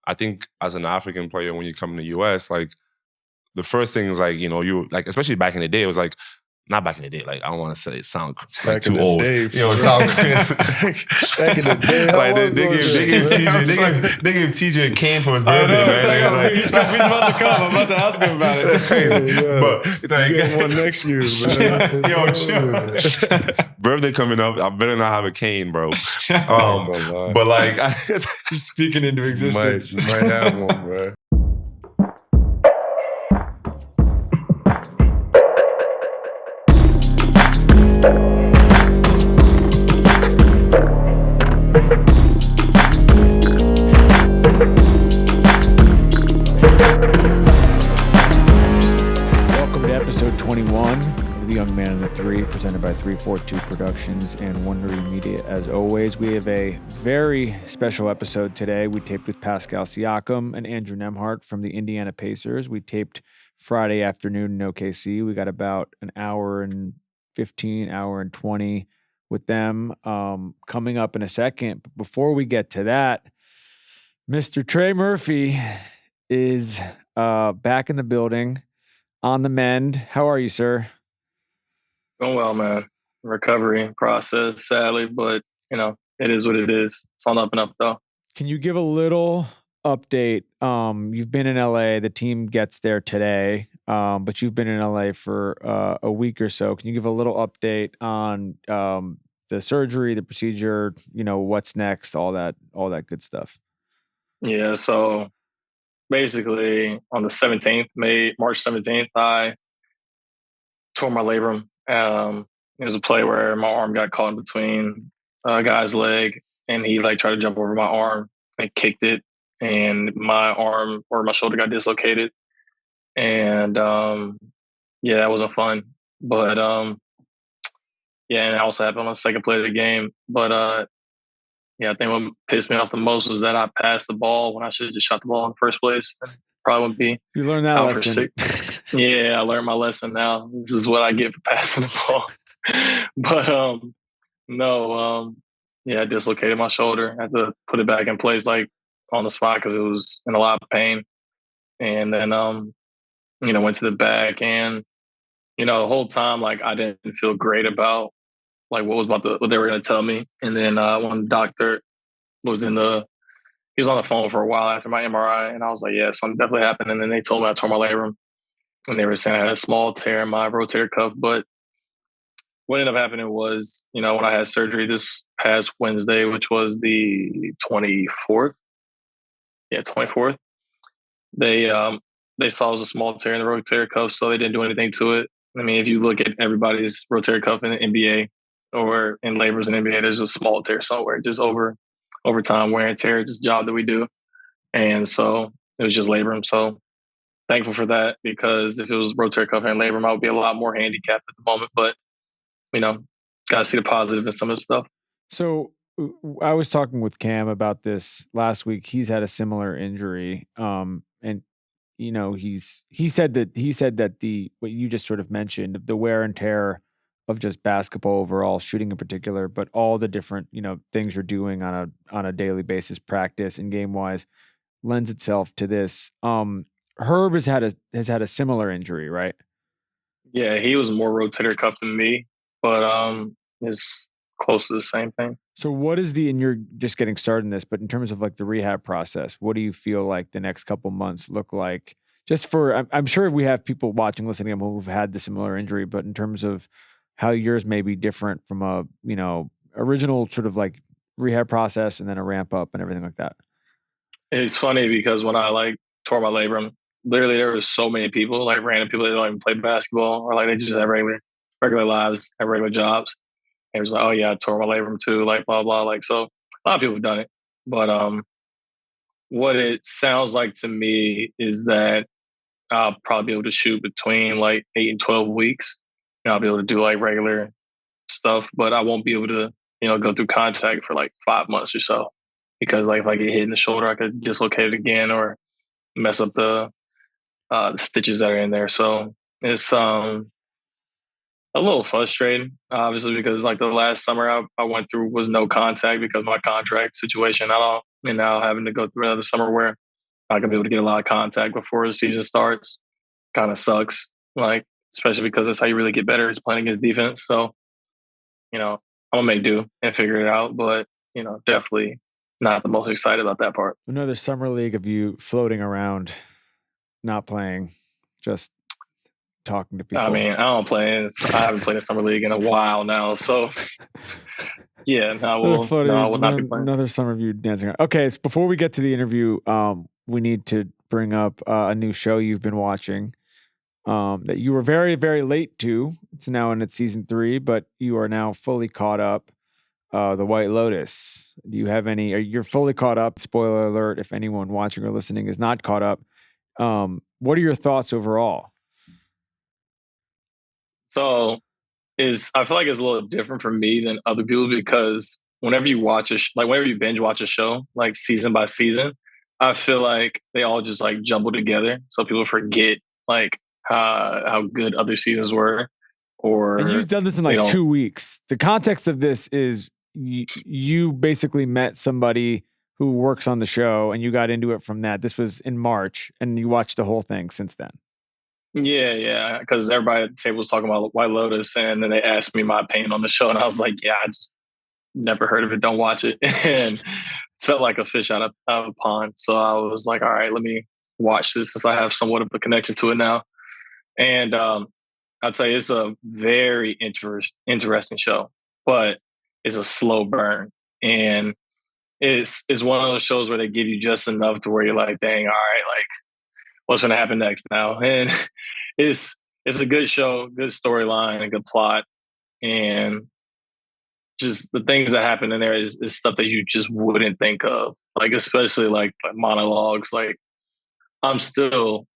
I think as an African player, when you come in the US, like the first thing is like, you like, especially back in the day, it was like, not back in the day, like I don't want to say it sound like too old. Day, sound back in the day. Like they gave TJ a cane for his birthday, man. He's about to come. I'm about to ask him about it. That's crazy. Yeah. But like, get one next year, man. chill. Birthday coming up, I better not have a cane, bro. But like, just speaking into existence. You might have one, bro. Episode 21 of The Young Man and the Three, presented by 342 Productions and Wondery Media. As always, we have a very special episode today. We taped with Pascal Siakam and Andrew Nembhard from the Indiana Pacers. We taped Friday afternoon in OKC. We got about an hour and 15, hour and 20 with them coming up in a second. But before we get to that, Mr. Trey Murphy is back in the building. On the mend. How are you, sir? Doing well, man. Recovery process, sadly, but it is what it is. It's on up and up, though. Can you give a little update? You've been in LA. The team gets there today, but you've been in LA for a week or so. Can you give a little update on the surgery, the procedure? What's next? All that good stuff. Yeah. So. Basically, on the 17th, March 17th, I tore my labrum. It was a play where my arm got caught in between a guy's leg, and he tried to jump over my arm and kicked it, and my arm or my shoulder got dislocated. And that wasn't fun. But and it also happened on the second play of the game. But I think what pissed me off the most was that I passed the ball when I should have just shot the ball in the first place. Probably wouldn't be. You learned that lesson. Yeah, I learned my lesson now. This is what I get for passing the ball. But I dislocated my shoulder. I had to put it back in place on the spot because it was in a lot of pain. And then went to the back, and the whole time I didn't feel great about what they were going to tell me. And then when the doctor was on the phone for a while after my MRI, and I was like, yeah, something definitely happened. And then they told me I tore my labrum, and they were saying I had a small tear in my rotator cuff. But what ended up happening was, when I had surgery this past Wednesday, which was the 24th. Yeah, 24th. They saw it was a small tear in the rotator cuff, so they didn't do anything to it. I mean, if you look at everybody's rotator cuff in the NBA, or in labors in NBA, there's a small tear somewhere, just over time, wear and tear, just job that we do. And so it was just labrum. So thankful for that, because if it was rotator cuff and labrum, I would be a lot more handicapped at the moment. But, got to see the positive in some of the stuff. So I was talking with Cam about this last week. He's had a similar injury. And he said that what you just sort of mentioned, the wear and tear of just basketball overall, shooting in particular, but all the different, things you're doing on a daily basis, practice and game wise, lends itself to this. Herb has had a similar injury, right? Yeah, he was more rotator cuff than me, but it's close to the same thing. So what is and you're just getting started in this, but in terms of the rehab process, what do you feel like the next couple months look like? Just for, I'm sure we have people watching, listening who've had the similar injury, but in terms of how yours may be different from a, original sort of rehab process and then a ramp up and everything like that. It's funny because when I tore my labrum, literally there were so many people, random people that don't even play basketball, or they just have regular lives, have regular jobs. And it was oh yeah, I tore my labrum too, blah, blah. So a lot of people have done it. But what it sounds like to me is that I'll probably be able to shoot between 8 and 12 weeks. I'll be able to do regular stuff, but I won't be able to, go through contact for 5 months or so, because if I get hit in the shoulder, I could dislocate it again or mess up the stitches that are in there. So it's a little frustrating, obviously, because the last summer I went through was no contact because of my contract situation. And now having to go through another summer where not gonna be able to get a lot of contact before the season starts. Kind of sucks, like especially because that's how you really get better is playing against defense. So, I'm gonna make do and figure it out. But definitely not the most excited about that part. Another summer league of you floating around, not playing, just talking to people. I mean, I haven't played in summer league in a while now, so yeah, I will not be playing. Another summer of you dancing around. Okay, so before we get to the interview, we need to bring up a new show you've been watching that you were very, very late to. It's now in its season 3, but you are now fully caught up. The White Lotus. Do you have any? You're fully caught up. Spoiler alert: if anyone watching or listening is not caught up, what are your thoughts overall? So, I feel like it's a little different for me than other people because whenever you watch whenever you binge watch a show, like season by season, I feel like they all just like jumble together, so people forget like how good other seasons were. And you've done this in like 2 weeks. The context of this is you basically met somebody who works on the show and you got into it from that. This was in March and you watched the whole thing since then. Yeah. Because everybody at the table was talking about White Lotus and then they asked me my opinion on the show and I was like, yeah, I just never heard of it. Don't watch it. And felt like a fish out of a pond. So I was like, all right, let me watch this since I have somewhat of a connection to it now. And I'll tell you, it's a very interesting show, but it's a slow burn. And it's one of those shows where they give you just enough to where you're like, dang, all right, like what's going to happen next now? And it's a good show, good storyline, a good plot. And just the things that happen in there is stuff that you just wouldn't think of. Like, especially like monologues. Like I'm still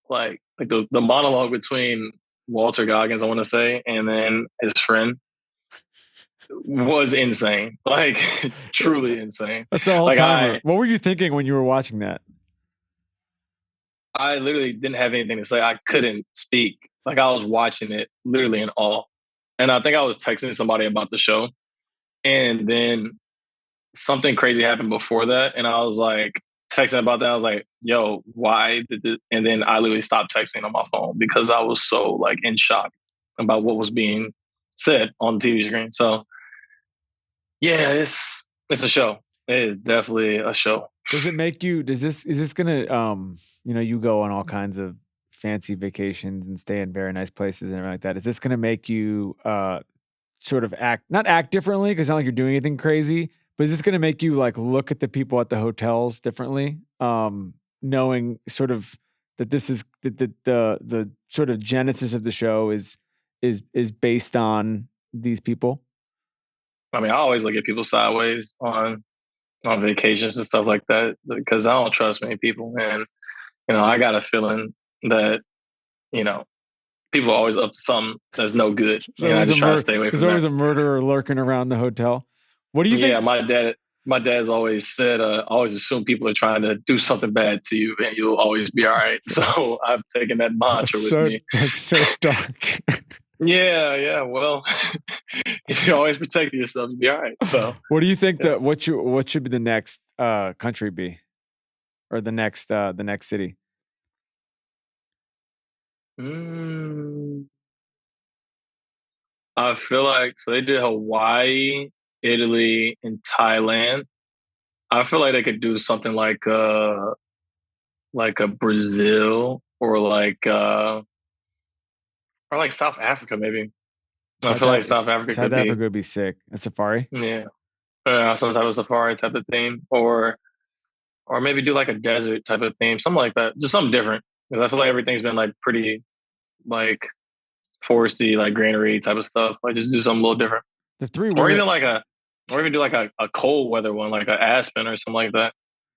like the monologue between Walter Goggins, I want to say, and then his friend was insane. Like truly insane. That's a whole timer. What were you thinking when you were watching that? I literally didn't have anything to say. I couldn't speak. Like I was watching it literally in awe. And I think I was texting somebody about the show. And then something crazy happened before that. And I was like texting about that. I was like, yo, why did this? And then I literally stopped texting on my phone because I was so like in shock about what was being said on the TV screen. So yeah, it's a show. It is definitely a show. Does it make you, is this gonna, you go on all kinds of fancy vacations and stay in very nice places and everything like that. Is this gonna make you sort of not act differently? Cause it's not like you're doing anything crazy, but is this gonna make you like look at the people at the hotels differently? Knowing sort of that this is the sort of genesis of the show is based on these people? I mean, I always look at people sideways on vacations and stuff like that because I don't trust many people. And, I got a feeling that, people are always up to something that's no good. I just try to stay away from that. There's always a murderer lurking around the hotel. What do you think? Yeah, my dad's always said, always assume people are trying to do something bad to you and you'll always be all right. So I've taken that mantra with me. That's so dark. Yeah. Well, if you always protect yourself, you'll be all right. So, what do you think that what should be the next country be, or the next city? I feel like so they did Hawaii, Italy, and Thailand. I feel like they could do something like a Brazil or like South Africa, maybe. I feel like South Africa would be sick. A safari? Yeah. Some type of safari type of theme. Or maybe do like a desert type of theme. Something like that. Just something different. Because I feel like everything's been like pretty like foresty, like granary type of stuff. Like just do something a little different. Or even do like a cold weather one, like an Aspen or something like that.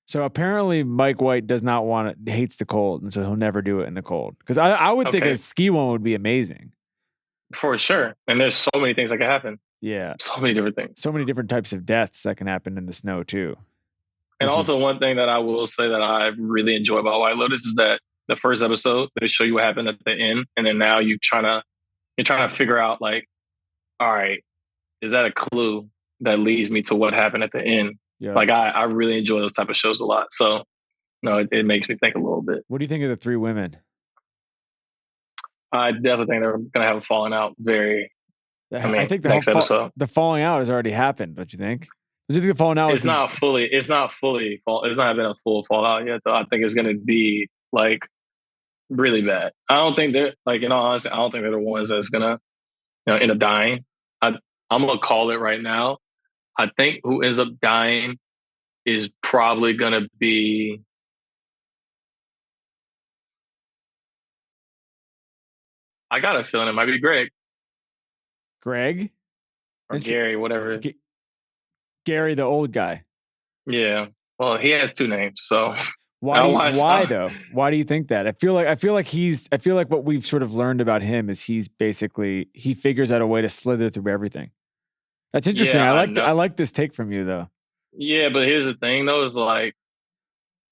So apparently Mike White hates the cold, and so he'll never do it in the cold. Because I would think a ski one would be amazing. For sure. And there's so many things that can happen. Yeah. So many different things. So many different types of deaths that can happen in the snow too. And also one thing that I will say that I really enjoy about White Lotus is that the first episode, they show you what happened at the end. And then now you're trying to figure out like, all right, is that a clue that leads me to what happened at the end? Yeah. Like I really enjoy those type of shows a lot. So no, it makes me think a little bit. What do you think of the 3 women? I definitely think they're going to have a falling out I think next episode. The falling out has already happened, don't you think? Do you think the falling out it's not fully it's not been a full fallout yet, though. I think it's going to be like really bad. I don't think they're like, in all honesty, I don't think they're the ones that's going to end up dying. I'm going to call it right now. I think who ends up dying is probably going to be I got a feeling it might be Greg. Greg? Or Gary, whatever. Gary, the old guy. Yeah. Well, he has 2 names, so why though? Why do you think that? I feel like what we've sort of learned about him is he figures out a way to slither through everything. That's interesting. Yeah, I like this take from you though. Yeah, but here's the thing though, is like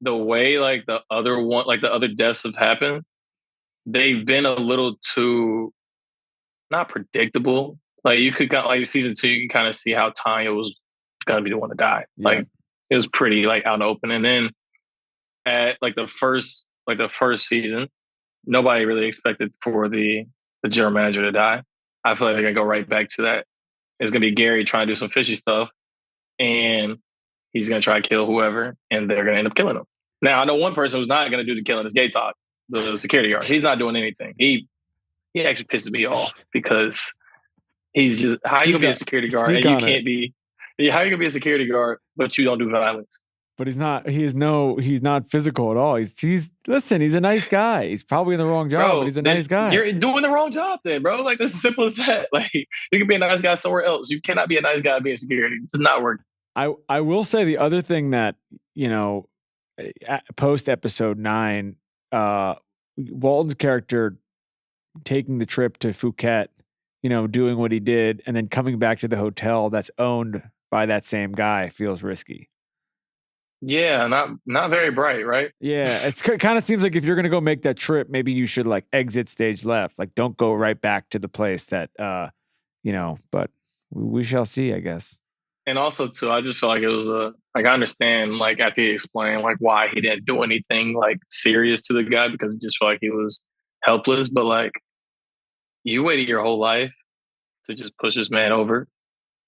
the way like the other deaths have happened, they've been a little too not predictable. Like you could like season 2, you can kind of see how Tanya was gonna be the one to die. Yeah. Like it was pretty like out in the open. And then at like the first season, nobody really expected for the general manager to die. I feel like they're gonna go right back to that. It's gonna be Gary trying to do some fishy stuff, and he's gonna try to kill whoever, and they're gonna end up killing him. Now I know one person who's not gonna do the killing is Gatok, the security guard. He's not doing anything. He actually pisses me off because he's just how you gonna be a security guard and you can't be. How you gonna be a security guard but you don't do violence? But he's not physical at all. He's a nice guy. He's probably in the wrong job, but he's a nice guy. You're doing the wrong job then, bro. Like, this is simple as that. Like, you can be a nice guy somewhere else. You cannot be a nice guy being security. It does not work. I will say the other thing that, post episode 9, Walton's character taking the trip to Phuket, doing what he did, and then coming back to the hotel that's owned by that same guy feels risky. Yeah, not very bright, right? Yeah, it kind of seems like if you're going to go make that trip, maybe you should like exit stage left. Like, don't go right back to the place that, but we shall see, I guess. And also, too, I just feel like it was I understand, like, after he explained, like, why he didn't do anything, like, serious to the guy, because it just felt like he was helpless. But, like, you waited your whole life to just push this man over.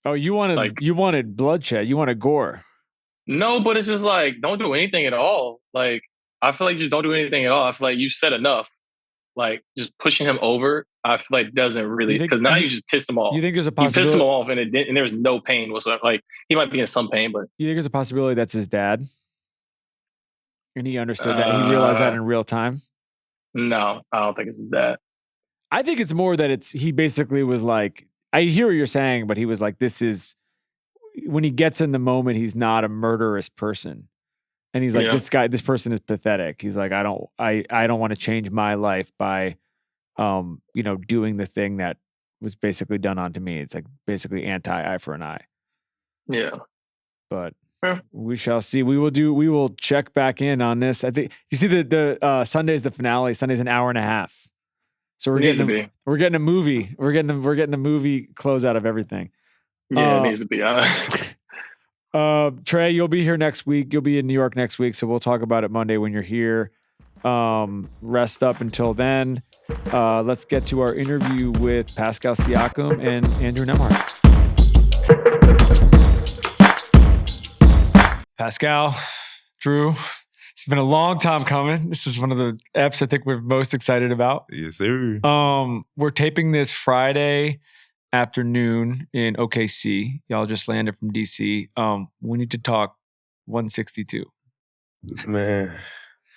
Oh, you wanted bloodshed. You wanted gore. No, but it's just like, don't do anything at all. Like, I feel like just don't do anything at all. I feel like you said enough. Like, just pushing him over, I feel like doesn't really, because now you just pissed him off. You think there's a possibility? You pissed him off and there was no pain whatsoever. Like, he might be in some pain, but. You think there's a possibility that's his dad? And he understood that? He realized that in real time? No, I don't think it's his dad. I think it's more that he basically was like, I hear what you're saying, but he was like, when he gets in the moment, he's not a murderous person. And he's like, this person is pathetic. He's like, I don't want to change my life by, doing the thing that was basically done onto me. It's like basically eye for an eye. Yeah. But we shall see. We will check back in on this. I think you see the Sunday's the finale. Sunday's an hour and a half. So we're getting a movie. We're getting the movie close out of everything. Yeah, it needs to be. Trey, you'll be here next week. You'll be in New York next week, so we'll talk about it Monday when you're here. Rest up until then. Let's get to our interview with Pascal Siakam and Andrew Nembhard. Pascal, Drew, it's been a long time coming. This is one of the eps I think we're most excited about. Yes, sir. We're taping this Friday afternoon in OKC. Y'all just landed from DC. We need to talk 162. Man,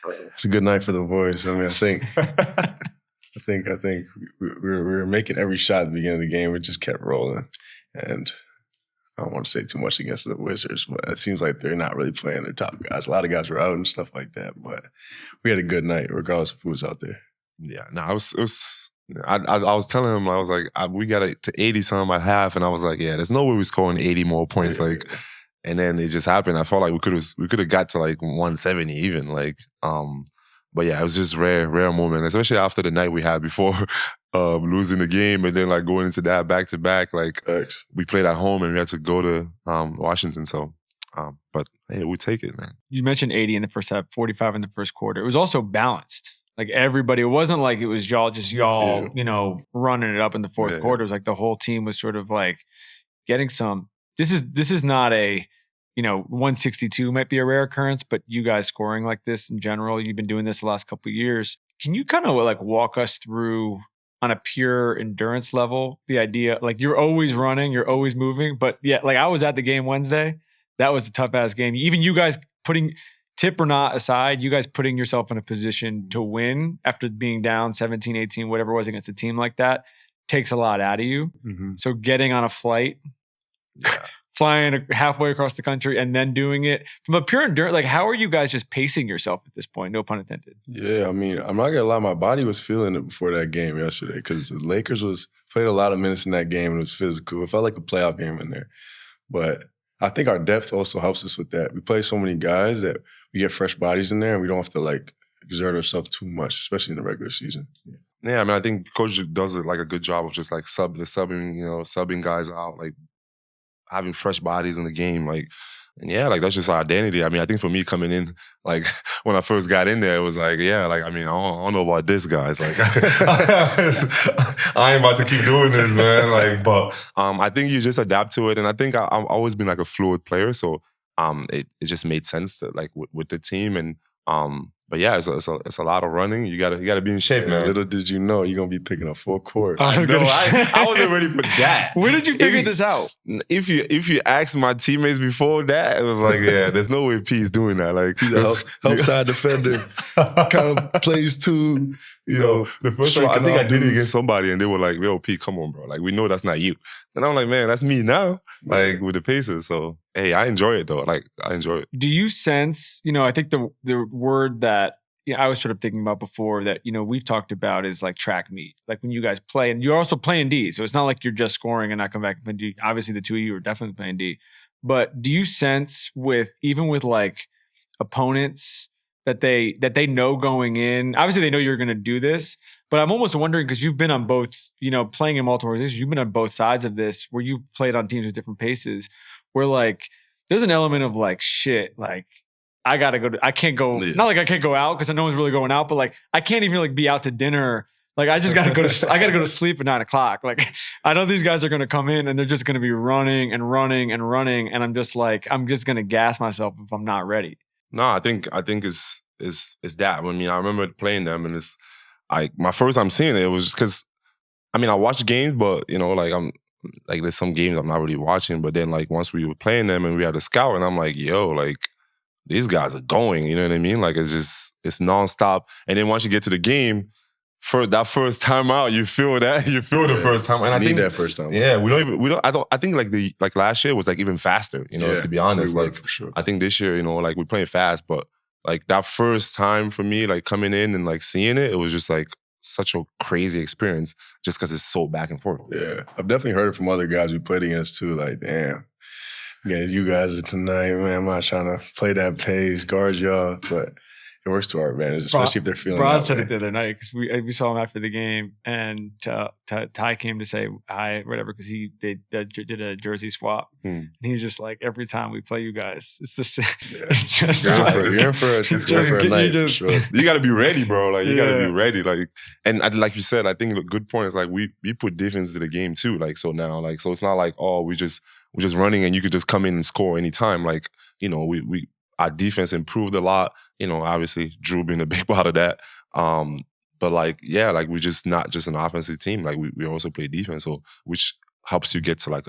it's a good night for the boys. I mean, I think we were making every shot at the beginning of the game. We just kept rolling, and I don't want to say too much against the Wizards, but it seems like they're not really playing their top guys. A lot of guys were out and stuff like that, but we had a good night regardless of who was out there. Yeah, no, I was telling him, I was like, we got it to 80 something at half, and I was like, yeah, there's no way we're scoring 80 more points. Yeah. Like, and then it just happened. I felt like we could have got to like 170 even. Like, but yeah, it was just rare moment, especially after the night we had before losing the game, and then like going into that back to back. Like, we played at home and we had to go to Washington. So But hey, we take it, man. You mentioned 80 in the first half, 45 in the first quarter. It was also balanced. Like everybody, it wasn't like it was y'all, running it up in the fourth quarter. It was like the whole team was sort of like getting some. This is not a, 162 might be a rare occurrence, but you guys scoring like this in general, you've been doing this the last couple of years. Can you kind of like walk us through on a pure endurance level, the idea, like you're always running, you're always moving, but yeah, like I was at the game Wednesday. That was a tough ass game. Even you guys putting tip or not aside, you guys putting yourself in a position to win after being down 17, 18, whatever it was against a team like that takes a lot out of you. Mm-hmm. So getting on a flight, flying halfway across the country and then doing it from a pure endurance, like how are you guys just pacing yourself at this point? No pun intended. Yeah, I mean, I'm not gonna lie, my body was feeling it before that game yesterday because the Lakers played a lot of minutes in that game and it was physical. It felt like a playoff game in there. But I think our depth also helps us with that. We play so many guys that we get fresh bodies in there and we don't have to like exert ourselves too much, especially in the regular season. Yeah, I mean, I think Coach does like a good job of just like subbing guys out, like having fresh bodies in the game, like, and yeah, like that's just our identity. I mean, I think for me coming in, like when I first got in there, it was like, yeah, like I mean, I don't know about this, guys. Like, I ain't about to keep doing this, man. Like, but I think you just adapt to it, and I think I've always been like a fluid player, so it just made sense to, like with the team, and but yeah, it's a lot of running. You gotta be in shape, man. Little did you know you're gonna be picking up full court. I wasn't ready for that. When did you figure this out? If you ask my teammates before that, it was like, yeah, there's no way P's doing that. Like he's a help side defender, kind of plays too. The first one I think I did it against somebody, and they were like, "Yo, P, come on, bro. Like we know that's not you." And I'm like, "Man, that's me now." Like with the Pacers. So hey, I enjoy it though. Like I enjoy it. Do you sense? I think the word that I was sort of thinking about before that we've talked about is like track meet. Like when you guys play, and you're also playing D, so it's not like you're just scoring and not come back and play D. Obviously, the two of you are definitely playing D. But do you sense even with like opponents that they know going in? Obviously, they know you're going to do this, but I'm almost wondering because you've been on both, playing in multiple organizations, you've been on both sides of this where you played on teams with different paces, where like there's an element of like shit, like I gotta go. I can't go. Yeah. Not like I can't go out because no one's really going out, but like I can't even like be out to dinner. Like I just gotta go to. I gotta go to sleep at 9 o'clock. Like I know these guys are gonna come in and they're just gonna be running and running and running, and I'm just gonna gas myself if I'm not ready. No, I think it's that. I mean, I remember playing them, and it's like my first time seeing it was just because, I mean, I watch games, but like I'm like there's some games I'm not really watching. But then like once we were playing them and we had a scout, and I'm like, yo, like these guys are going. You know what I mean? Like it's nonstop. And then once you get to the game, that first time out, you feel that. You feel the first time, and I think that first time. Yeah, I think like last year was like even faster. To be honest, like for sure. I think this year, like we're playing fast, but like that first time for me, like coming in and like seeing it, it was just like such a crazy experience, just because it's so back and forth. Yeah, I've definitely heard it from other guys we played against too. Like, damn, yeah, you guys tonight, man. I'm not trying to play that pace, guard y'all, but it works to our advantage, especially if they're feeling Broad said it the other night because we saw him after the game, and Ty came to say hi, whatever, because they did a jersey swap. And he's just like, every time we play you guys, it's the same. Yeah. It's just you're in for a night. You got to be ready, bro. Like you got to be ready. Like, and like you said, I think the good point is like we put defense to the game too. Like so now, like so it's not like we're just running and you could just come in and score anytime. Like we our defense improved a lot. Obviously Drew being a big part of that. But like, yeah, like we're just not just an offensive team. Like we also play defense, so which helps you get to like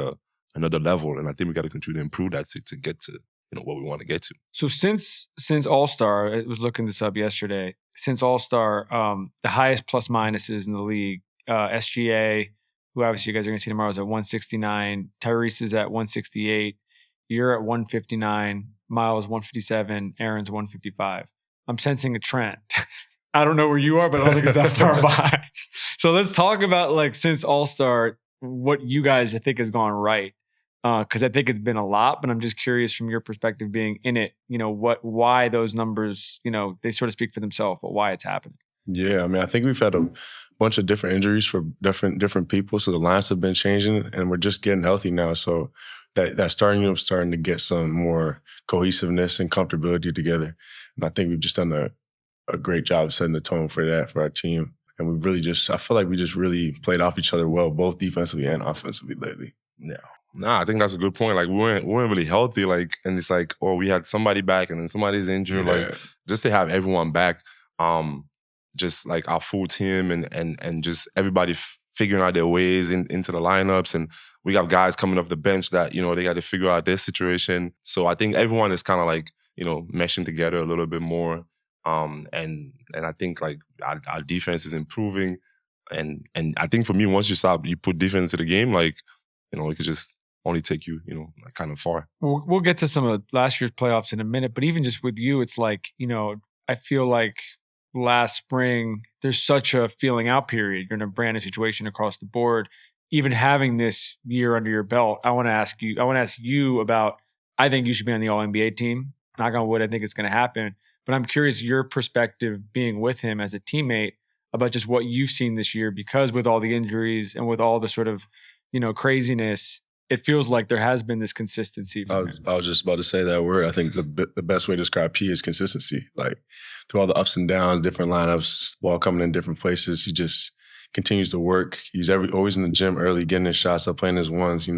another level. And I think we got to continue to improve that to get to what we want to get to. So since All-Star, I was looking this up yesterday. Since All-Star, the highest plus minuses in the league, SGA, who obviously you guys are going to see tomorrow, is at 169. Tyrese is at 168. You're at 159. Miles 157, Aaron's 155. I'm sensing a trend. I don't know where you are, but I don't think it's that far by. So let's talk about like since All-Star, what you guys I think has gone right. Because I think it's been a lot, but I'm just curious from your perspective being in it, why those numbers, they sort of speak for themselves, but why it's happening. Yeah, I mean, I think we've had a bunch of different injuries for different people, so the lines have been changing, and we're just getting healthy now. So that starting unit starting to get some more cohesiveness and comfortability together. And I think we've just done a great job setting the tone for that for our team. And we really I feel like we just really played off each other well, both defensively and offensively lately. Yeah. Nah, I think that's a good point. Like we weren't really healthy. Like, and it's like, oh, we had somebody back and then somebody's injured. Like, just to have everyone back, just like our full team and just everybody figuring out their ways into the lineups. And we got guys coming off the bench that, they got to figure out their situation. So I think everyone is kind of like, meshing together a little bit more. And I think like our defense is improving. And I think for me, once you put defense to the game, like, it could just only take you, like kind of far. We'll get to some of last year's playoffs in a minute, but even just with you, it's like, I feel like last spring, there's such a feeling out period. You're in a brand new situation across the board. Even having this year under your belt, I want to ask you about, I think you should be on the All-NBA team. Knock on wood, I think it's going to happen. But I'm curious your perspective being with him as a teammate about just what you've seen this year, because with all the injuries and with all the sort of, craziness, it feels like there has been this consistency. I was just about to say that word. I think the best way to describe P is consistency. Like through all the ups and downs, different lineups, ball coming in different places, he just continues to work. He's always in the gym early, getting his shots up, playing his ones,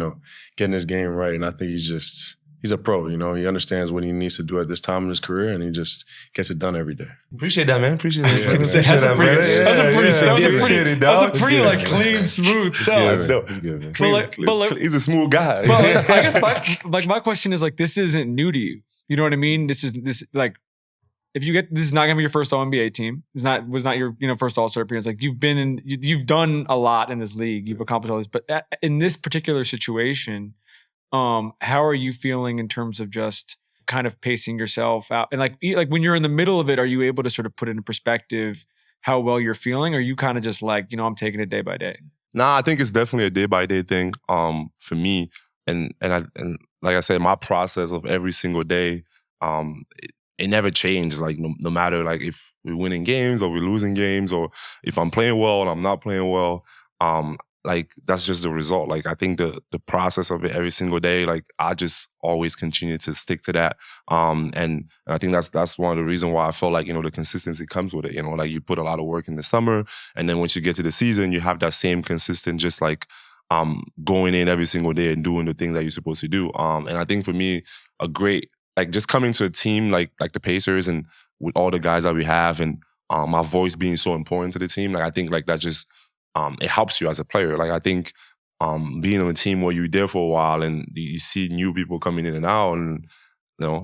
getting his game right. And I think he's a pro, he understands what he needs to do at this time in his career, and he just gets it done every day. Appreciate that, man. Appreciate it. That's a pretty like clean, smooth sell. He's good, man. He's a smooth guy. But I guess my question is like, this isn't new to you. You know what I mean? This like, if you this is not gonna be your first All-NBA team. Was not your first All-Star appearance. Like you've done a lot in this league. You've accomplished all this, but in this particular situation. How are you feeling in terms of just kind of pacing yourself out? And like when you're in the middle of it, are you able to sort of put into perspective how well you're feeling? Or are you kind of just like, I'm taking it day by day? Nah, I think it's definitely a day by day thing for me. And like I said, my process of every single day, it never changes. Like no matter like if we're winning games or we're losing games, or if I'm playing well and I'm not playing well, like that's just the result. Like I think the process of it every single day, like I just always continue to stick to that. And I think that's one of the reasons why I felt like, the consistency comes with it. Like you put a lot of work in the summer, and then once you get to the season, you have that same consistent, just like going in every single day and doing the things that you're supposed to do. And I think for me, like just coming to a team like the Pacers and with all the guys that we have, and my voice being so important to the team, like I think like that just it helps you as a player. Like I think being on a team where you're there for a while and you see new people coming in and out, and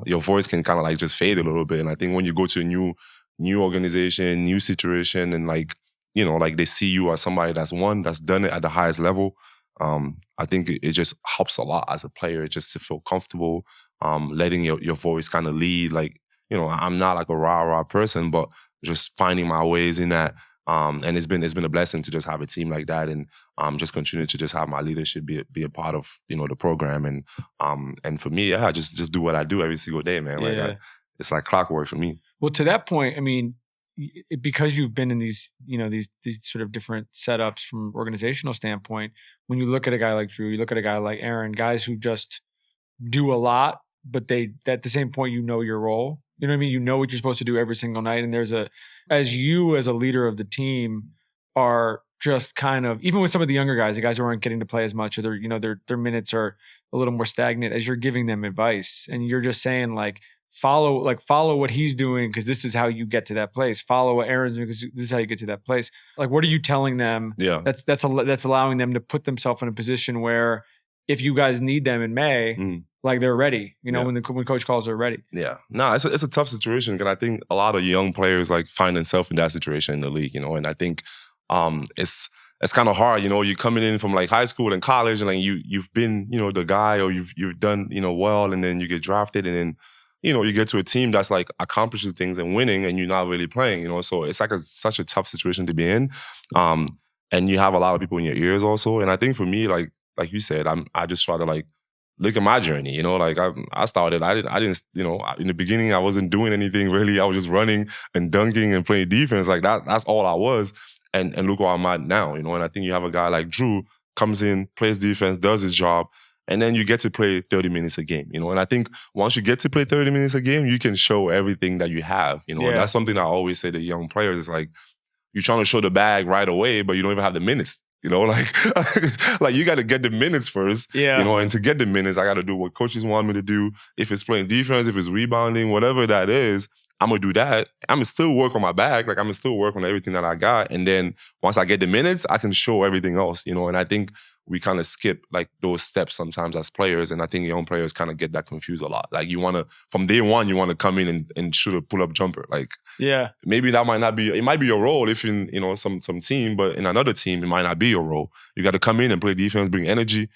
your voice can kind of like just fade a little bit. And I think when you go to a new organization, new situation, and like like they see you as somebody that's done it at the highest level, I think it just helps a lot as a player, just to feel comfortable, letting your voice kind of lead. Like I'm not like a rah-rah person, but just finding my ways in that. And it's been a blessing to just have a team like that, and just continue to just have my leadership be a part of the program, and for me, I just do what I do every single day, man. Like it's like clockwork for me. Well, to that point, I mean, because you've been in these these sort of different setups from an organizational standpoint, when you look at a guy like Drew, you look at a guy like Aaron, guys who just do a lot, but they at the same point your role. You know what I mean? You know what you're supposed to do every single night. And as a leader of the team are just kind of, even with some of the younger guys, the guys who aren't getting to play as much, or their minutes are a little more stagnant, as you're giving them advice and you're just saying like, follow what he's doing, because this is how you get to that place. Follow what Aaron's doing, because this is how you get to that place. Like, what are you telling them? Yeah. That's allowing them to put themselves in a position where if you guys need them in May, like they're ready, when coach calls, they're ready. Yeah. No, it's a tough situation, because I think a lot of young players like find themselves in that situation in the league, and I think it's kind of hard, you're coming in from like high school and college, and like you've been, the guy, or you've done, well, and then you get drafted, and then, you get to a team that's like accomplishes things and winning, and you're not really playing, so it's like such a tough situation to be in. And you have a lot of people in your ears also. And I think for me, like you said, I just try to like look at my journey, like I started, I didn't, in the beginning, I wasn't doing anything really. I was just running and dunking and playing defense. Like that's all I was. And look where I'm at now, and I think you have a guy like Drew comes in, plays defense, does his job, and then you get to play 30 minutes a game, and I think once you get to play 30 minutes a game, you can show everything that you have, and that's something I always say to young players. It's like, you're trying to show the bag right away, but you don't even have the minutes. Like you got to get the minutes first. And to get the minutes, I got to do what coaches want me to do. If it's playing defense, if it's rebounding, whatever that is, I'm going to do that. I'm going to still work on my bag. Like, I'm going to still work on everything that I got. And then once I get the minutes, I can show everything else, And I think we kind of skip like those steps sometimes as players. And I think young players kind of get that confused a lot. Like, you want to, from day one, you want to come in and shoot a pull-up jumper. Like, maybe that might not be, it might be your role if in, some team, but in another team, it might not be your role. You got to come in and play defense, bring energy.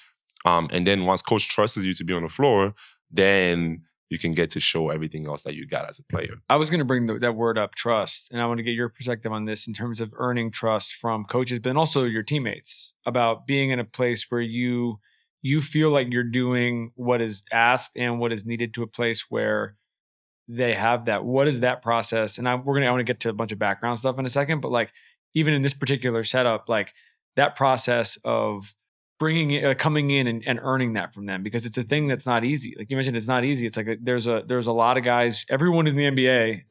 And then once coach trusts you to be on the floor, then you can get to show everything else that you got as a player. I was going to bring that word up, trust, and I want to get your perspective on this in terms of earning trust from coaches, but also your teammates, about being in a place where you feel like you're doing what is asked and what is needed to a place where they have that. What is that process? And I want to get to a bunch of background stuff in a second, but like, even in this particular setup, like that process of coming in and earning that from them, because it's a thing that's not easy. Like you mentioned, it's not easy. It's like there's a lot of guys. Everyone in the NBA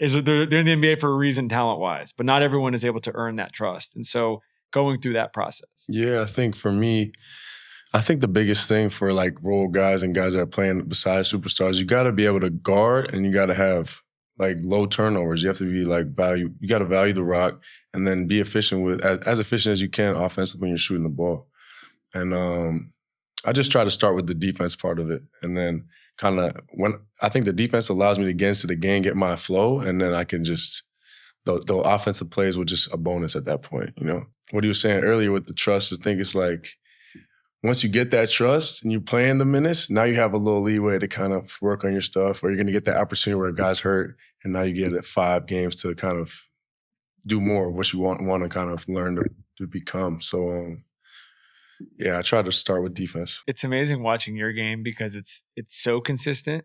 they're in the NBA for a reason, talent wise, but not everyone is able to earn that trust. And so going through that process. Yeah, I think for me, the biggest thing for like role guys and guys that are playing besides superstars, you got to be able to guard and you got to have like low turnovers. You have to be like you got to value the rock and then be efficient with as efficient as you can offensively when you're shooting the ball. And I just try to start with the defense part of it. And then kind of when I think the defense allows me to get into the game, get my flow, and then I can just, the offensive plays were just a bonus at that point, What you were saying earlier with the trust, I think it's like, once you get that trust and you're playing the minutes, now you have a little leeway to kind of work on your stuff, or you're going to get that opportunity where a guy's hurt, and now you get it 5 games to kind of do more of what you want to kind of learn to become. So, yeah, I try to start with defense. It's amazing watching your game because it's so consistent.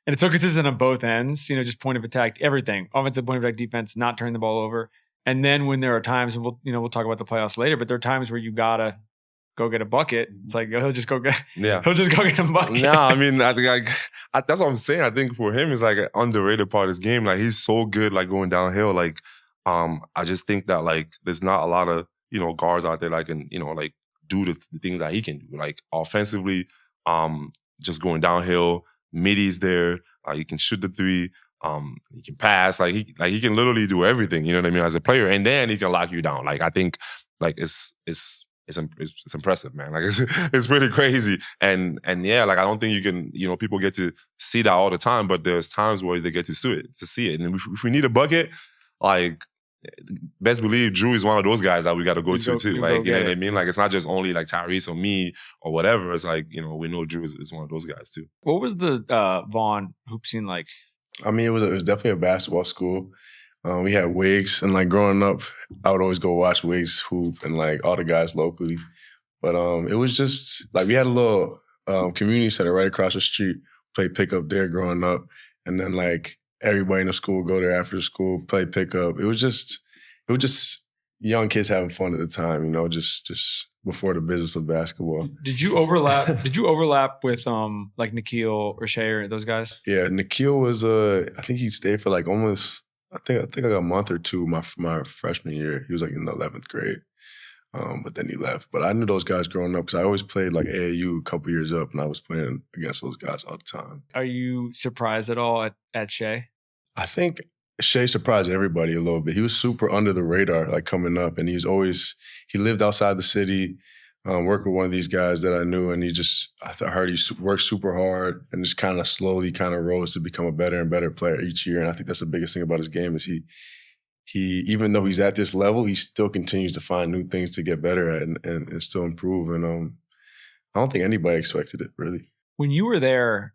And it's so consistent on both ends, just point of attack, everything. Offensive, point of attack, defense, not turning the ball over. And then when there are times, and we'll talk about the playoffs later, but there are times where you gotta go get a bucket. It's like he'll just go get a bucket. No, I mean, I think that's what I'm saying. I think for him, it's like an underrated part of his game. Like, he's so good, like going downhill. Like, I just think that like there's not a lot of guards out there like like do the things that he can do. Like offensively, just going downhill, middies there. He can shoot the 3. He can pass. Like he can literally do everything. You know what I mean, as a player, and then he can lock you down. Like, I think like it's impressive, man. Like it's pretty crazy. And yeah, like I don't think you can. People get to see that all the time, but there's times where they get to see it. And if we need a bucket, like, best believe Drew is one of those guys that we got to go to too. Like, you know what I mean? Like, it's not just only like Tyrese or me or whatever. It's like, we know Drew is one of those guys too. What was the Vaughn hoop scene like? I mean, it was definitely a basketball school. We had Wiggs, and like growing up, I would always go watch Wiggs hoop and like all the guys locally. But it was just like we had a little community center right across the street, play pickup there growing up. And then like everybody in the school would go there after school, play pickup. It was just young kids having fun at the time, just before the business of basketball. Did you overlap with like Nikhil or Shea or those guys? Yeah, Nikhil was I think he stayed for like almost I think like a month or two my freshman year. He was like in the 11th grade. But then he left. But I knew those guys growing up because I always played like AAU a couple years up, and I was playing against those guys all the time. Are you surprised at all at Shea? I think Shea surprised everybody a little bit. He was super under the radar, like coming up, and he lived outside the city, worked with one of these guys that I knew, and I heard he worked super hard and just kind of slowly kind of rose to become a better and better player each year. And I think that's the biggest thing about his game is he even though he's at this level, he still continues to find new things to get better at and still improve. And I don't think anybody expected it, really. When you were there,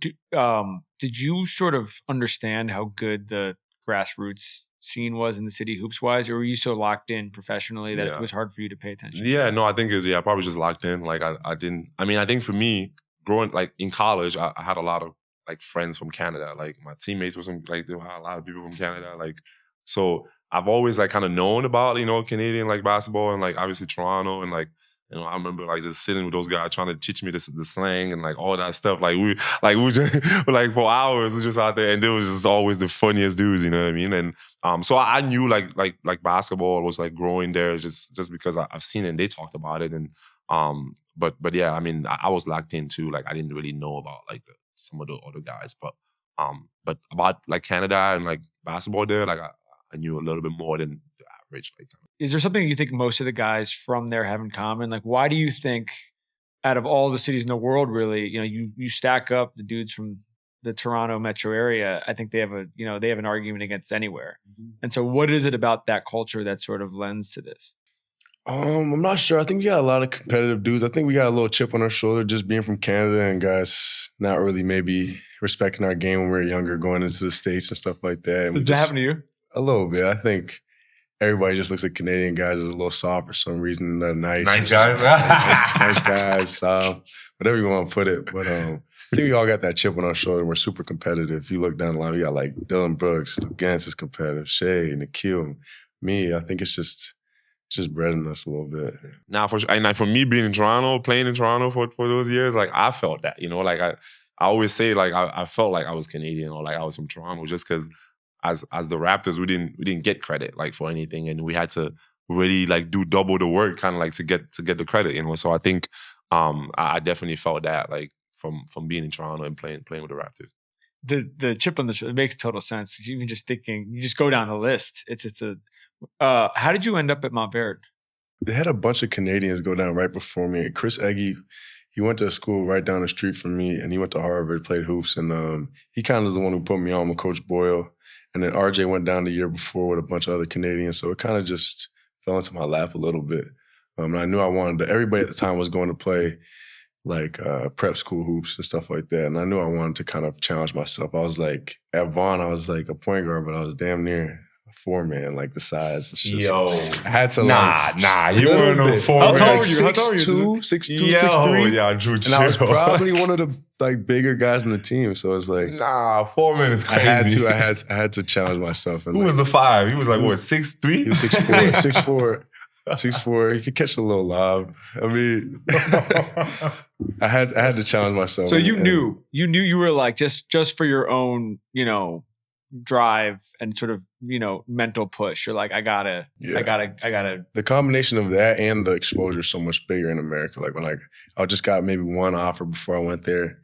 did you sort of understand how good the grassroots scene was in the city hoops-wise, or were you so locked in professionally that it was hard for you to pay attention? Yeah, no, I think I probably just locked in. Like I didn't. I mean, I think for me, growing like in college, I had a lot of like friends from Canada. Like my teammates were there were a lot of people from Canada. Like. So I've always like kind of known about, Canadian like basketball and like obviously Toronto and You know, I remember like just sitting with those guys trying to teach me the slang and like all that stuff. We just like for hours we were just out there, and they was just always the funniest dudes. You know what I mean? And so I knew like basketball was like growing there just because I've seen it and they talked about it. And but yeah, I mean I was locked in too. Like I didn't really know about like some of the other guys, but about like Canada and like basketball there, like I knew a little bit more than the average. Like, is there something you think most of the guys from there have in common? Like, why do you think, out of all the cities in the world, really, you stack up the dudes from the Toronto metro area? I think they have an argument against anywhere. Mm-hmm. And so, what is it about that culture that sort of lends to this? I'm not sure. I think we got a lot of competitive dudes. I think we got a little chip on our shoulder just being from Canada and guys not really maybe respecting our game when we were younger, going into the States and stuff like that. Did that happen to you? A little bit. I think everybody just looks at Canadian guys as a little soft for some reason. They're nice guys. nice guys. Whatever you want to put it. But I think we all got that chip on our shoulder. We're super competitive. If you look down the line, we got like Dylan Brooks, Gantz is competitive, Shea, Nikhil, me. I think it's just bred in us a little bit. Now, for me being in Toronto, playing in Toronto for those years, like I felt that, like I always say like I felt like I was Canadian or like I was from Toronto just because as the Raptors, we didn't get credit like for anything, and we had to really like do double the work kind of like to get the credit, So I think I definitely felt that like from being in Toronto and playing with the Raptors. The chip on the shoulder, it makes total sense. Even just thinking, you just go down the list. It's just how did you end up at Nembhard? They had a bunch of Canadians go down right before me. Chris Eggy, he went to a school right down the street from me, and he went to Harvard, played hoops, and he kind of is the one who put me on with Coach Boyle. And then RJ went down the year before with a bunch of other Canadians, so it kind of just fell into my lap a little bit. And I knew I wanted to. Everybody at the time was going to play like prep school hoops and stuff like that, and I knew I wanted to kind of challenge myself. I was like, at Vaughn, I was like a point guard, but I was damn near 4-man, like the size. It's just, I had to you weren't no 4-man. How tall were you? 6'2", 6'3". Yeah, Drew, and I was probably one of the like bigger guys in the team. So it's like 4-man is crazy. I had to challenge myself. And who was the 5? He was like what, 6'3"? He was 6'4". 6'4". He could catch a little lob. I mean, I had to challenge myself. So you knew you were like just for your own, drive and sort of, mental push. You're like, I gotta. The combination of that and the exposure is so much bigger in America. Like when I just got maybe one offer before I went there,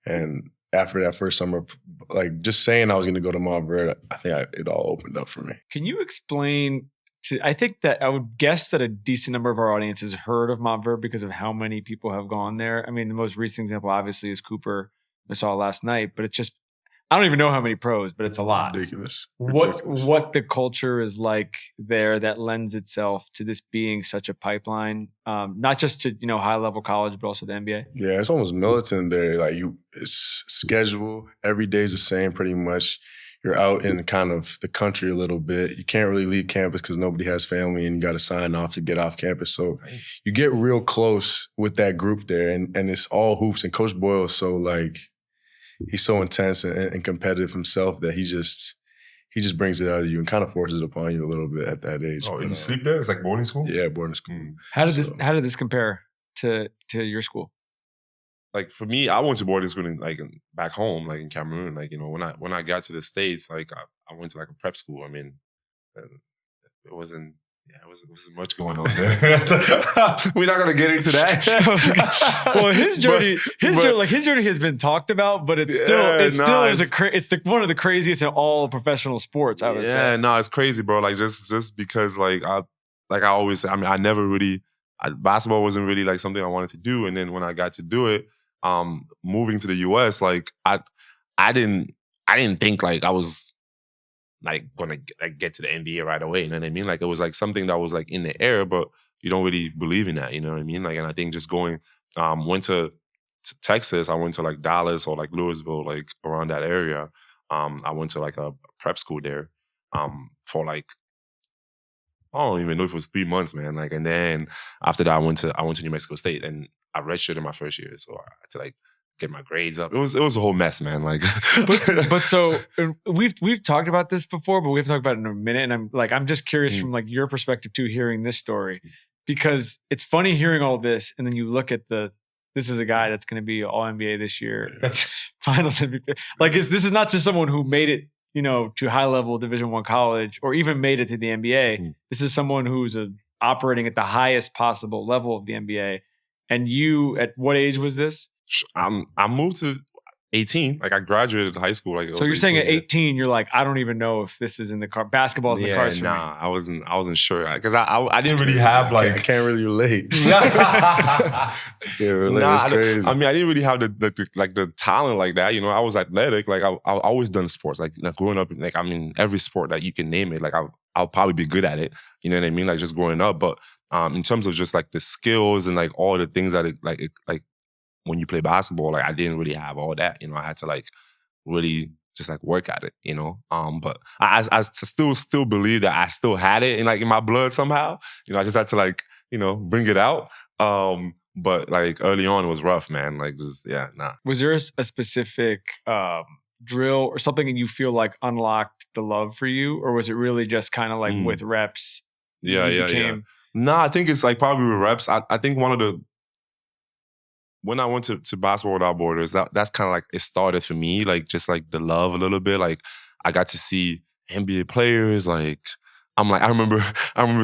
and after that first summer, like just saying I was going to go to Nembhard, I think it all opened up for me. Can you explain? I think that I would guess that a decent number of our audience has heard of Nembhard because of how many people have gone there. I mean, the most recent example obviously is Cooper. I saw last night, but it's just, I don't even know how many pros, but it's a lot. Ridiculous. What the culture is like there that lends itself to this being such a pipeline, not just to high level college, but also the NBA. Yeah, it's almost militant there. Like it's schedule. Every day's the same, pretty much. You're out in kind of the country a little bit. You can't really leave campus because nobody has family, and you got to sign off to get off campus. So you get real close with that group there, and it's all hoops. And Coach Boyle is so like. He's so intense and competitive himself that he just brings it out of you and kind of forces it upon you a little bit at that age. Oh, and you sleep there? It's like boarding school? Yeah, boarding school. How did this compare to your school? Like for me, I went to boarding school back home, like in Cameroon. Like, when I got to the States, like I went to like a prep school. I mean, it wasn't much going on there. We're not gonna get into that. Well, his journey has been talked about, but it's one of the craziest in all professional sports. I would say. Yeah, no, it's crazy, bro. Like just because I always say, I mean, I never really basketball wasn't really like something I wanted to do, and then when I got to do it, moving to the US, like I didn't think like I was like gonna get to the NBA right away. You know what I mean? Like it was like something that was like in the air, but you don't really believe in that. You know what I mean? Like, and I think just going, went to Texas. I went to like Dallas or like Louisville, like around that area. I went to like a prep school there for like, I don't even know if it was 3 months, man. Like, and then after that, I went to New Mexico State, and I redshirted my first year, so I had to like get my grades up. It was a whole mess, man. Like, but so we've talked about this before, but we have to talk about it in a minute. And I'm just curious from like your perspective too, hearing this story, because it's funny hearing all this, and then you look at this is a guy that's going to be all NBA this year. That's finals MVP. Like, this is not just someone who made it, to high level Division I college or even made it to the NBA. This is someone who's operating at the highest possible level of the NBA. And you, at what age was this? I moved to 18. Like, I graduated high school. Like, so you're saying at 18, you're like, I don't even know if this is in the car. Basketball's in the cards for me. I wasn't sure because I didn't really have like. I can't really relate. That's crazy. I didn't really have the talent like that. I was athletic. Like, I always done sports. Like growing up, like every sport that you can name it. Like I'll probably be good at it. You know what I mean? Like just growing up, but in terms of just like the skills and like all the things that like. When you play basketball, like I didn't really have all that, I had to like really just like work at it, But I still believe that I still had it in my blood somehow. I just had to like, bring it out. But like early on it was rough, man. Like just nah. Was there a specific drill or something that you feel like unlocked the love for you, or was it really just kind of like with reps? Yeah. Nah, I think it's like probably with reps. I think when I went to Basketball Without Borders, that's kind of like it started for me, like just like the love a little bit. Like I got to see NBA players. Like I remember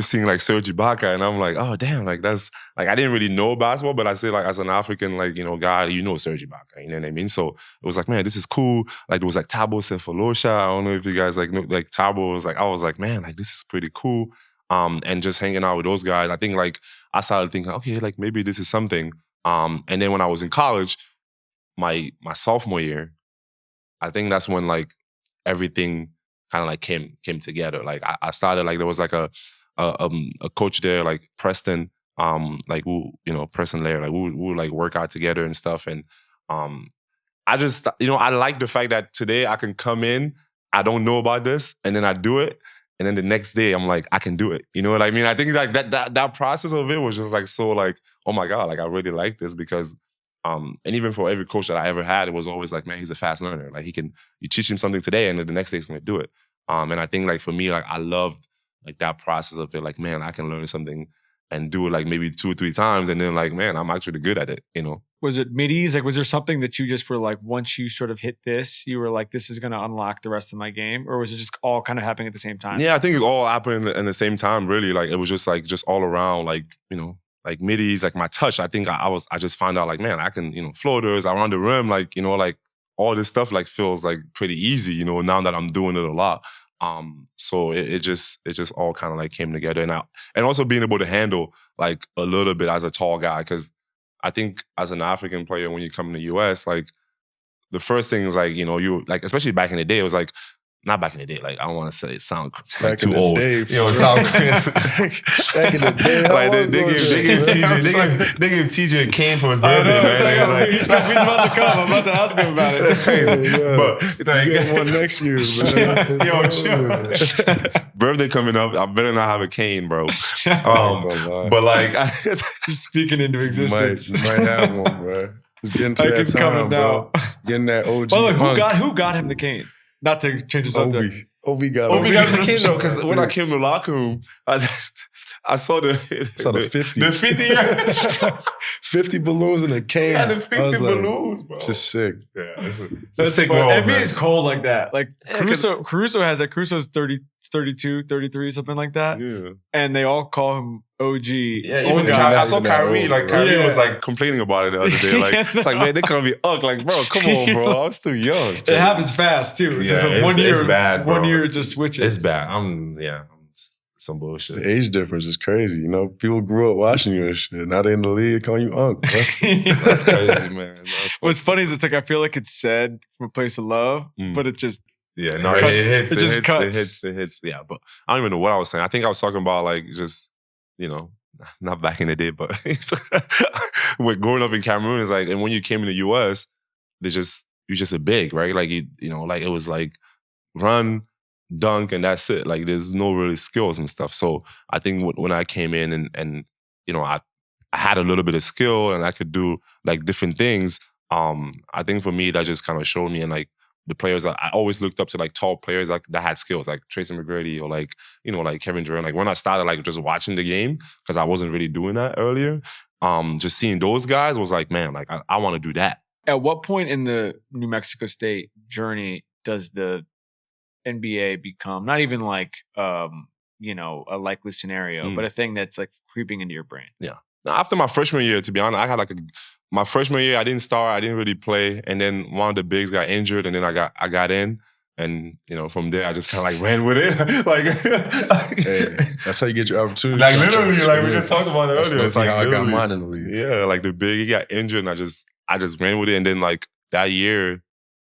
seeing like Serge Ibaka, and I'm like, oh damn, like that's like I didn't really know basketball, but I say like as an African like guy, Serge Ibaka, you know what I mean? So it was like, man, this is cool. Like there was like Thabo Sefolosha. I don't know if you guys like know, like Thabo was like, I was like, man, like this is pretty cool. And just hanging out with those guys, I think like I started thinking, okay, like maybe this is something. And then when I was in college, my sophomore year, I think that's when like everything kind of like came together. Like I started like there was like a coach there, like Preston, like who Preston Lair, like we would like work out together and stuff. And I just I like the fact that today I can come in, I don't know about this, and then I do it. And then the next day, I'm like, I can do it. You know what I mean? I think like that process of it was just like so like, oh my God, like I really like this because, and even for every coach that I ever had, it was always like, man, he's a fast learner. Like you teach him something today, and then the next day he's gonna do it. And I think like for me, like I loved like that process of it. Like, man, I can learn something and do it like maybe 2 or 3 times, and then like, man, I'm actually good at it. Was it middies? Like, was there something that you just were like, once you sort of hit this, you were like, this is going to unlock the rest of my game? Or was it just all kind of happening at the same time? Yeah, I think it's all happening in the same time, really. Like, it was just like, just all around, like, like middies, like my touch. I think I just found out like, man, I can, floaters around the rim, like, like all this stuff like feels like pretty easy, now that I'm doing it a lot. So it just all kind of like came together. And also being able to handle like a little bit as a tall guy, because I think as an African player, when you come in the US, like the first thing is like, you like, especially back in the day, it was like, not back in the day, like I don't want to say it sound like too old. It sound back in the day. Like they gave TJ a cane for his birthday, man. He's about to come. I'm about to ask him about it. That's crazy. But you get one next year, man. Chill. Birthday coming up, I better not have a cane, bro. But like, just speaking into existence. You might have one, bro. Just getting to that time, bro. Getting that OG. By the way, who got him the cane? Not to change the subject. Obi got the cane though, because when I came to the locker room, I saw the 50. The 50 50 balloons in a cane. Yeah, the 50 balloons, bro. It's just sick. Yeah, it's a sick ball, NBA is cold like that. Like Caruso has that. Caruso's 30, 32, 33, something like that. Yeah. And they all call him OG. Yeah, even I saw Kyrie. Like Kyrie was like complaining about it the other day. Like it's like, man, they calling me Ugg. Like, bro, come on, bro. I'm still young. It happens fast too. It's just one year. It's bad, bro. 1 year it just switches. It's bad. I'm some bullshit. The age difference is crazy. People grew up watching you and shit. Now they in the league calling you Unc. That's crazy, man. What's funny is it's like I feel like it's said from a place of love, but it just it hits. Yeah, but I don't even know what I was saying. I think I was talking about like just not back in the day, but with growing up in Cameroon, it's like, and when you came in the US, you're just a big, right? Like like it was like run, dunk, and that's it. Like there's no really skills and stuff. So I think when I came in and I had a little bit of skill and I could do like different things. I think for me that just kind of showed me, and like the players that I always looked up to, like tall players like that had skills, like Tracy McGrady or like, you know, like Kevin Durant. Like when I started like just watching the game, because I wasn't really doing that earlier, just seeing those guys was like, man, like I want to do that. At what point in the New Mexico State journey does the NBA become not even like you know, a likely scenario, but a thing that's like creeping into your brain? Yeah. Now, after my freshman year, to be honest, I had like my freshman year, I didn't start, I didn't really play, and then one of the bigs got injured, and then I got in, and you know, from there I just kind of like ran with it. Like, hey, that's how you get your opportunity. Like literally, like we just talked about it earlier. It's like how I got mine in the league. Yeah, like the big, he got injured, and I just ran with it, and then like that year,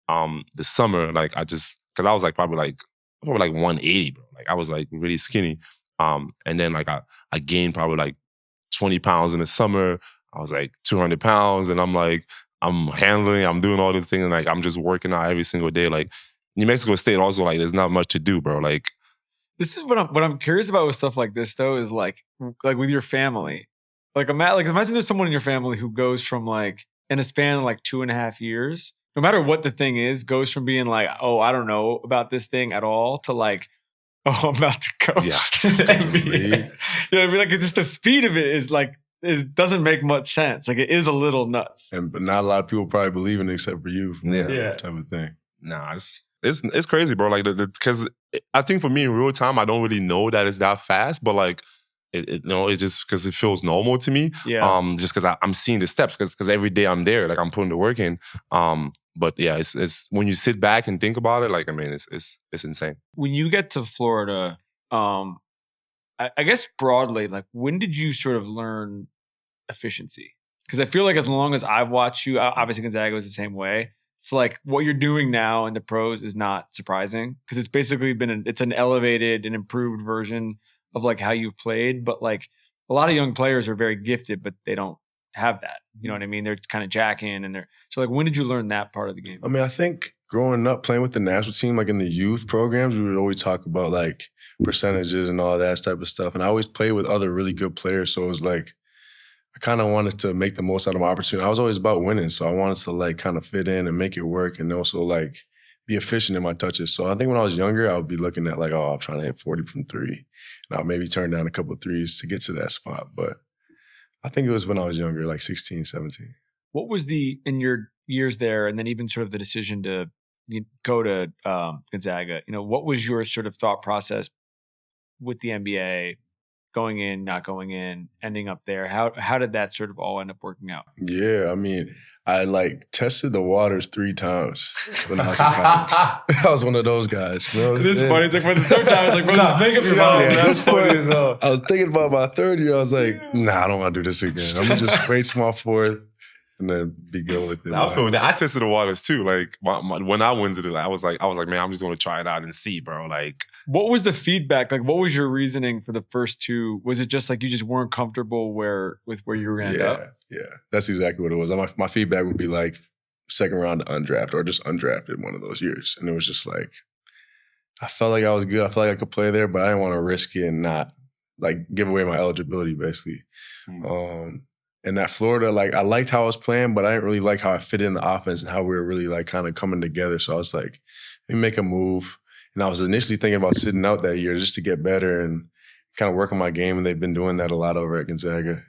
the summer, like because I was like probably like 180, bro. Like I was like really skinny, and then like I gained probably like 20 pounds in the summer. I was like 200 pounds, and I'm like, I'm handling, I'm doing all this thing, and like I'm just working out every single day. Like New Mexico State also, like there's not much to do, bro. Like this is what I'm curious about with stuff like this though, is like with your family. Like imagine there's someone in your family who goes from like in a span of like 2.5 years, no matter what the thing is, goes from being like, oh, I don't know about this thing at all to like, oh, I'm about to go to the NBA. You know what I mean? Like just the speed of it is like, it doesn't make much sense. Like it is a little nuts. But not a lot of people probably believe in it except for you. Yeah. Type of thing. Nah, it's crazy, bro. Like because I think for me in real time, I don't really know that it's that fast, but like it it's just because it feels normal to me. Yeah. Just because I'm seeing the steps, because every day I'm there, like I'm putting the work in. But yeah, it's when you sit back and think about it, like I mean, it's insane. When you get to Florida, I guess broadly, like when did you sort of learn efficiency? Because I feel like as long as I've watched you, obviously Gonzaga was the same way. It's like what you're doing now in the pros is not surprising because it's basically it's an elevated and improved version of like how you've played. But like a lot of young players are very gifted, but they don't have that. You know what I mean? They're kind of jacking and so like when did you learn that part of the game? I mean, I think growing up playing with the national team, like in the youth programs, we would always talk about like percentages and all that type of stuff. And I always played with other really good players. So it was like, I kind of wanted to make the most out of my opportunity. I was always about winning. So I wanted to like kind of fit in and make it work and also like be efficient in my touches. So I think when I was younger, I would be looking at like, oh, I'm trying to hit 40 from three. And I'll maybe turn down a couple of threes to get to that spot. But I think it was when I was younger, like 16, 17. What was in your years there, and then even sort of the decision to go to Gonzaga, you know, what was your sort of thought process with the NBA, going in, not going in, ending up there? How did that sort of all end up working out? Yeah, I mean, I like tested the waters 3 times when I was in college. I was one of those guys. You know what I'm saying? Funny. It's like when the third time, it's like, bro, just make up your mind. That's funny as hell. I was thinking about my third year. I was like, nah, I don't want to do this again. I'm gonna just wait till my fourth and then be good with it. I feel that. I tested the waters too. Like when I went to it, I was like, man, I'm just gonna try it out and see, bro. Like, what was the feedback? Like, what was your reasoning for the first 2? Was it just like you just weren't comfortable with where you were gonna end up? Yeah, that's exactly what it was. My feedback would be like second round undrafted or just undrafted one of those years, and it was just like I felt like I was good. I felt like I could play there, but I didn't want to risk it and not like give away my eligibility, basically. And at Florida, like I liked how I was playing, but I didn't really like how I fit in the offense and how we were really like kind of coming together. So I was like, let me make a move. And I was initially thinking about sitting out that year just to get better and kind of work on my game. And they've been doing that a lot over at Gonzaga.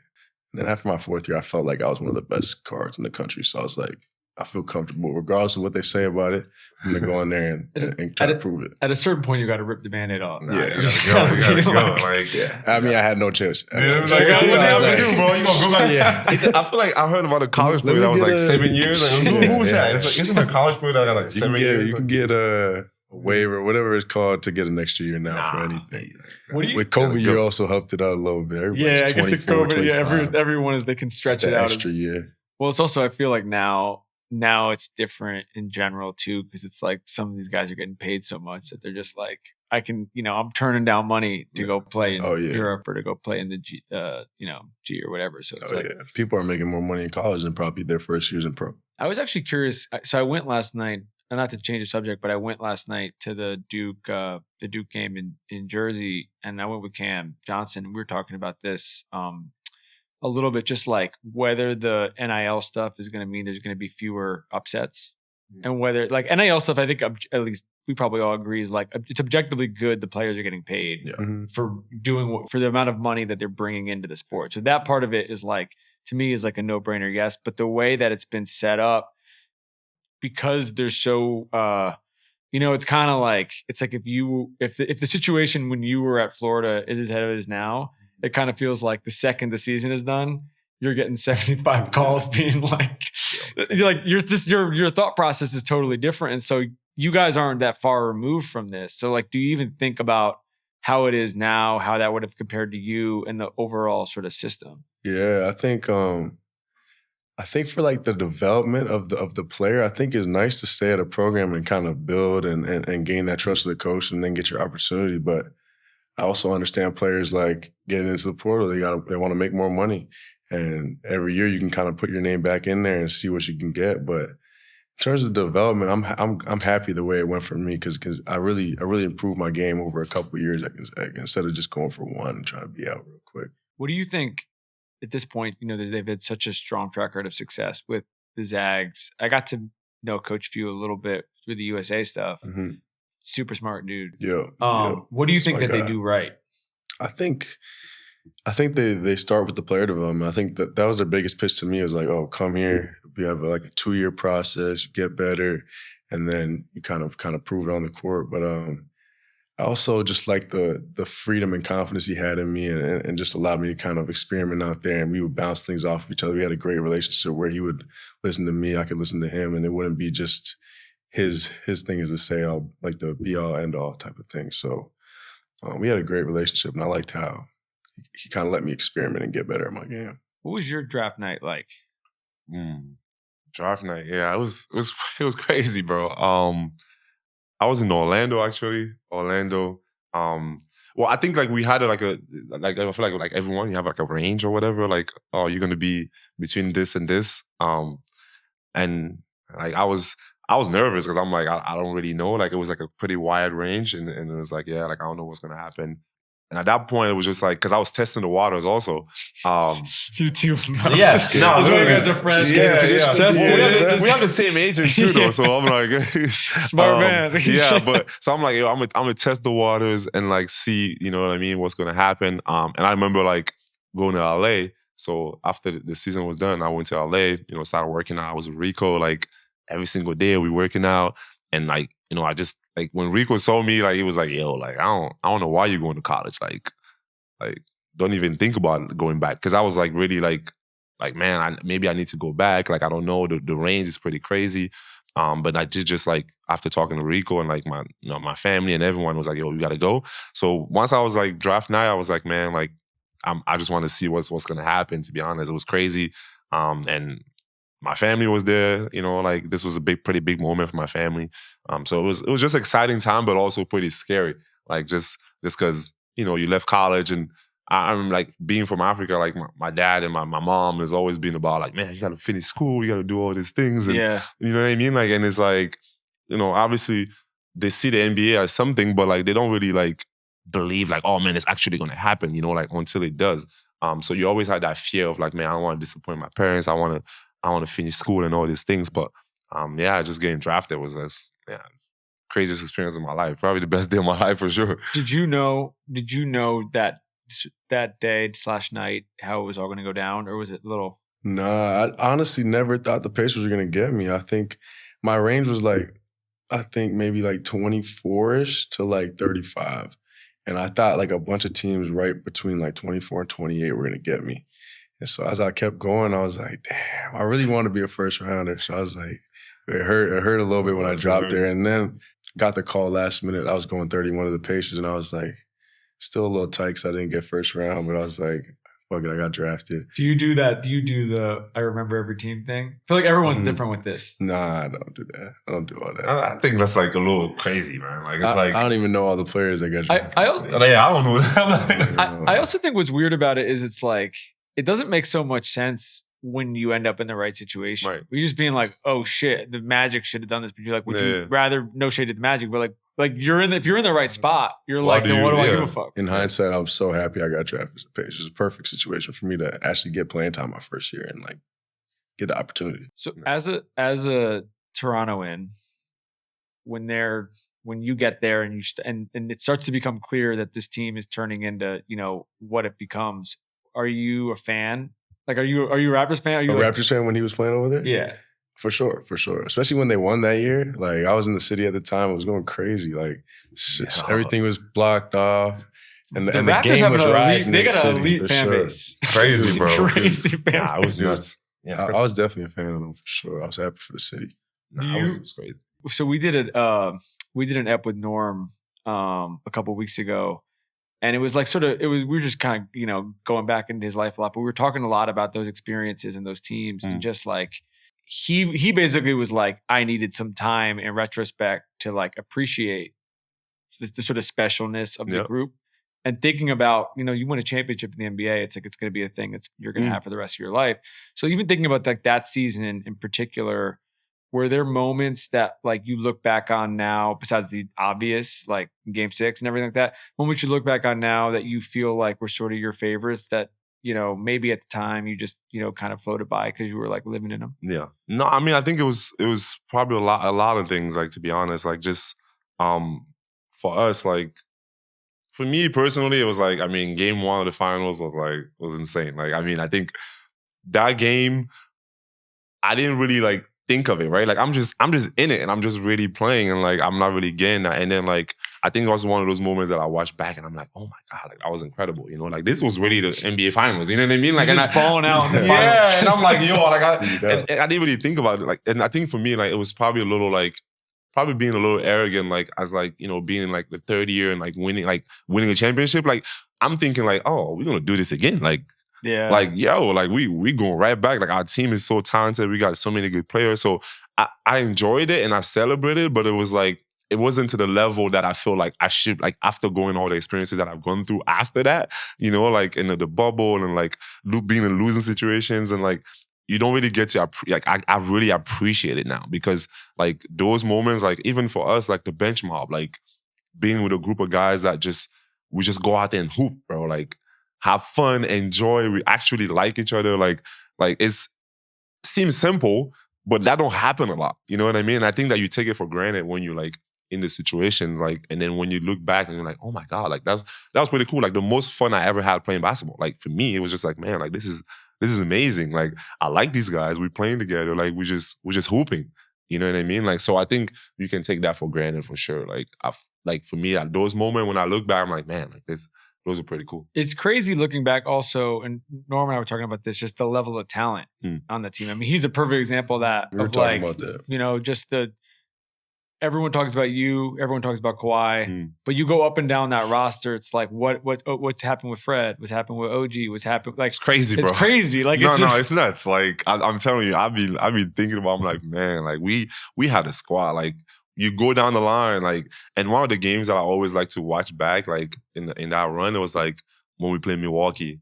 And then after my 4th year, I felt like I was one of the best guards in the country. So I was like, I feel comfortable regardless of what they say about it. I'm going to go in there and try to prove it. At a certain point, you got to rip the Band-Aid off. You gotta go. Like, I mean, I had no choice. Like, what the hell you do, bro? You gonna go back? Yeah. I feel like I heard about a college player that was like 7 years. Like, who's that? It's like, isn't a college player that got like 7 years? You can get a waiver, whatever it's called, to get an extra year now for anything. With COVID, you also helped it out a little bit. Everybody's I guess the COVID, everyone is, they can stretch it out. Extra year. Well, it's also, I feel like now it's different in general too, because it's like some of these guys are getting paid so much that they're just like, I'm turning down money to go play in Europe or to go play in the G or whatever. So it's people are making more money in college than probably their first years in pro. I was actually curious. So I went last night, not to change the subject, but I went last night to the Duke game in Jersey, and I went with Cam Johnson. And we were talking about this a little bit, just like whether the NIL stuff is going to mean there's going to be fewer upsets and whether like NIL stuff, I think at least we probably all agree is like it's objectively good. The players are getting paid for doing for the amount of money that they're bringing into the sport. So that part of it is like, to me, is like a no-brainer, yes. But the way that it's been set up, because they're so, it's kind of like, it's like if the situation when you were at Florida is as it is now, it kind of feels like the second the season is done, you're getting 75 calls being like, your thought process is totally different. And so you guys aren't that far removed from this. So like, do you even think about how it is now, how that would have compared to you and the overall sort of system? Yeah, I think for like the development of the player, I think it's nice to stay at a program and kind of build and gain that trust of the coach and then get your opportunity. But I also understand players like getting into the portal, they want to make more money. And every year you can kind of put your name back in there and see what you can get. But in terms of development, I'm happy the way it went for me because I really improved my game over a couple of years instead of just going for one and trying to be out real quick. What do you think at this point? They've had such a strong track record of success with the Zags. I got to know Coach Few a little bit through the USA stuff. Mm-hmm. Super smart dude. Yeah. What do you think that they do right? I think they start with the player development. I think that was their biggest pitch to me. Is like, oh, come here. We have like a 2-year process. You get better, and then you kind of prove it on the court. But I also just like the freedom and confidence he had in me, and just allowed me to kind of experiment out there. And we would bounce things off of each other. We had a great relationship where he would listen to me, I could listen to him, and it wouldn't be just his thing is to say all like the be all end all type of thing. So we had a great relationship, and I liked how he kind of let me experiment and get better at my game. What was your draft night like? Draft night, yeah, it was crazy, bro. I was in Orlando actually. Well, I think like we had I feel like everyone, you have like a range or whatever. Like, oh, you're gonna be between this and this. And like I was nervous because I'm like I don't really know. Like it was like a pretty wide range, and it was like, yeah, like I don't know what's gonna happen. And at that point, it was just like, because I was testing the waters also. You too. Yeah, no, you guys are friends. Yeah. We have the same agent too, though. So I'm like, smart man. Yeah, so I'm like, yo, I'm gonna test the waters and like see, you know what I mean, what's gonna happen. And I remember like going to LA. So after the season was done, I went to LA. Started working out. I was with Rico like every single day. We working out, and like I just. Like when Rico saw me, like he was like, "Yo, like I don't know why you're going to college. Like don't even think about going back." Because I was like really like man, maybe I need to go back. Like I don't know, the range is pretty crazy. But I did just like after talking to Rico and like my family and everyone was like, "Yo, you gotta go." So once I was like draft night, I was like, man, like I just want to see what's gonna happen. To be honest, it was crazy. And my family was there, like this was a pretty big moment for my family. So it was just exciting time, but also pretty scary. Like just because, you left college, and I'm like being from Africa, like my dad and my mom has always been about like, man, you got to finish school, you got to do all these things. And, yeah. You know what I mean? Like, and it's like, obviously they see the NBA as something, but like they don't really like believe like, oh man, it's actually going to happen, like until it does. So you always had that fear of like, man, I don't want to disappoint my parents. I want to finish school and all these things. But just getting drafted was just craziest experience of my life. Probably the best day of my life for sure. Did you know that day/night how it was all going to go down, or was it little? Nah, I honestly never thought the Pacers were going to get me. I think my range was like, maybe like 24-ish to like 35. And I thought like a bunch of teams right between like 24 and 28 were going to get me. And so as I kept going, I was like, damn, I really want to be a first rounder. So I was like, it hurt a little bit when I dropped there. And then got the call last minute. I was going 31 of the Pacers, and I was like, still a little tight because I didn't get first round, but I was like, fuck it, I got drafted. Do you do that? Do you do the I remember every team thing? I feel like everyone's different with this. Nah, I don't do that. I don't do all that. I think that's like a little crazy, man. Like it's I don't even know all the players that got drafted. I also, I don't know. I also think what's weird about it is it's like, it doesn't make so much sense when you end up in the right situation. Right. You're just being like, oh shit, the Magic should have done this. But you're like, would you rather, no shade at the Magic, but like if you're in the right spot, you're like, then what do I give a fuck? In hindsight, I'm so happy I got drafted as a Pacers. It's a perfect situation for me to actually get playing time my first year and like get the opportunity. So as a Toronto in, when you get there and and it starts to become clear that this team is turning into, what it becomes. Are you a fan? Like, are you a Raptors fan? Are you a Raptors fan when he was playing over there? Yeah. For sure. Especially when they won that year. Like, I was in the city at the time. It was going crazy. Like, everything was blocked off. And the game was rising. They got an elite fan base. Crazy, bro. Crazy fan base. It was nuts. Yeah, I was definitely a fan of them for sure. I was happy for the city. It was crazy. So we did an ep with Norm a couple of weeks ago, and it was like we were just kind of going back into his life a lot, but we were talking a lot about those experiences and those teams, and just like he basically was like, I needed some time in retrospect to like appreciate the sort of specialness of the group. And thinking about, you win a championship in the NBA, it's like it's going to be a thing that you're going to have for the rest of your life. So even thinking about like that season in particular, were there moments that like you look back on now, besides the obvious, like Game 6 and everything like that, moments you look back on now that you feel like were sort of your favorites that, maybe at the time you just, kind of floated by because you were like living in them? Yeah. No, I mean, I think it was probably a lot of things, like, to be honest, like just for us, like, for me personally, it was like, I mean, Game 1 of the finals was insane. Like, I mean, I think that game, I didn't really like think of it, right? Like, I'm just in it and I'm just really playing and like I'm not really getting that. And then like I think it was one of those moments that I watched back and I'm like, oh my God, like that was incredible. Like this was really the NBA finals. You know what I mean? Like, and just balling out in the finals. Yeah, and I'm like, yo, like I didn't really think about it. Like, and I think for me, like it was probably a little like being a little arrogant, like as like, being in like the third year and like winning a championship. Like I'm thinking like, oh, we're gonna do this again. Like, yeah, like yo, like we going right back. Like our team is so talented. We got so many good players. So I enjoyed it and I celebrated, but it was like it wasn't to the level that I feel like I should, like after going all the experiences that I've gone through after that, like in the bubble and like being in losing situations and like you don't really get to, like, I really appreciate it now because, like, those moments, like, even for us, like, the bench mob, like, being with a group of guys that we just go out there and hoop, bro. Like, have fun, enjoy. We actually like each other. Like seems simple, but that don't happen a lot. You know what I mean? I think that you take it for granted when you're, like, in the situation, like, and then when you look back and you're like, oh my God, like, that was pretty cool. Like, the most fun I ever had playing basketball. Like, for me, it was just like, man, like, this is amazing. Like, I like these guys. We're playing together. Like, we're just hooping. You know what I mean? Like, so I think you can take that for granted for sure. Like, for me, at those moments when I look back, I'm like, man, like those are pretty cool. It's crazy looking back also, and Norm and I were talking about this, just the level of talent on the team. I mean, he's a perfect example of that. We were talking about that. Just everyone talks about you, everyone talks about Kawhi, but you go up and down that roster, it's like what's happened with Fred, what's happened with OG, what's happened, like, it's crazy, bro. It's crazy. Like, it's nuts. Like, I'm telling you, I've been thinking about, I'm like, man, like we had a squad. Like, you go down the line, like, and one of the games that I always like to watch back, like in that run, it was like when we played Milwaukee.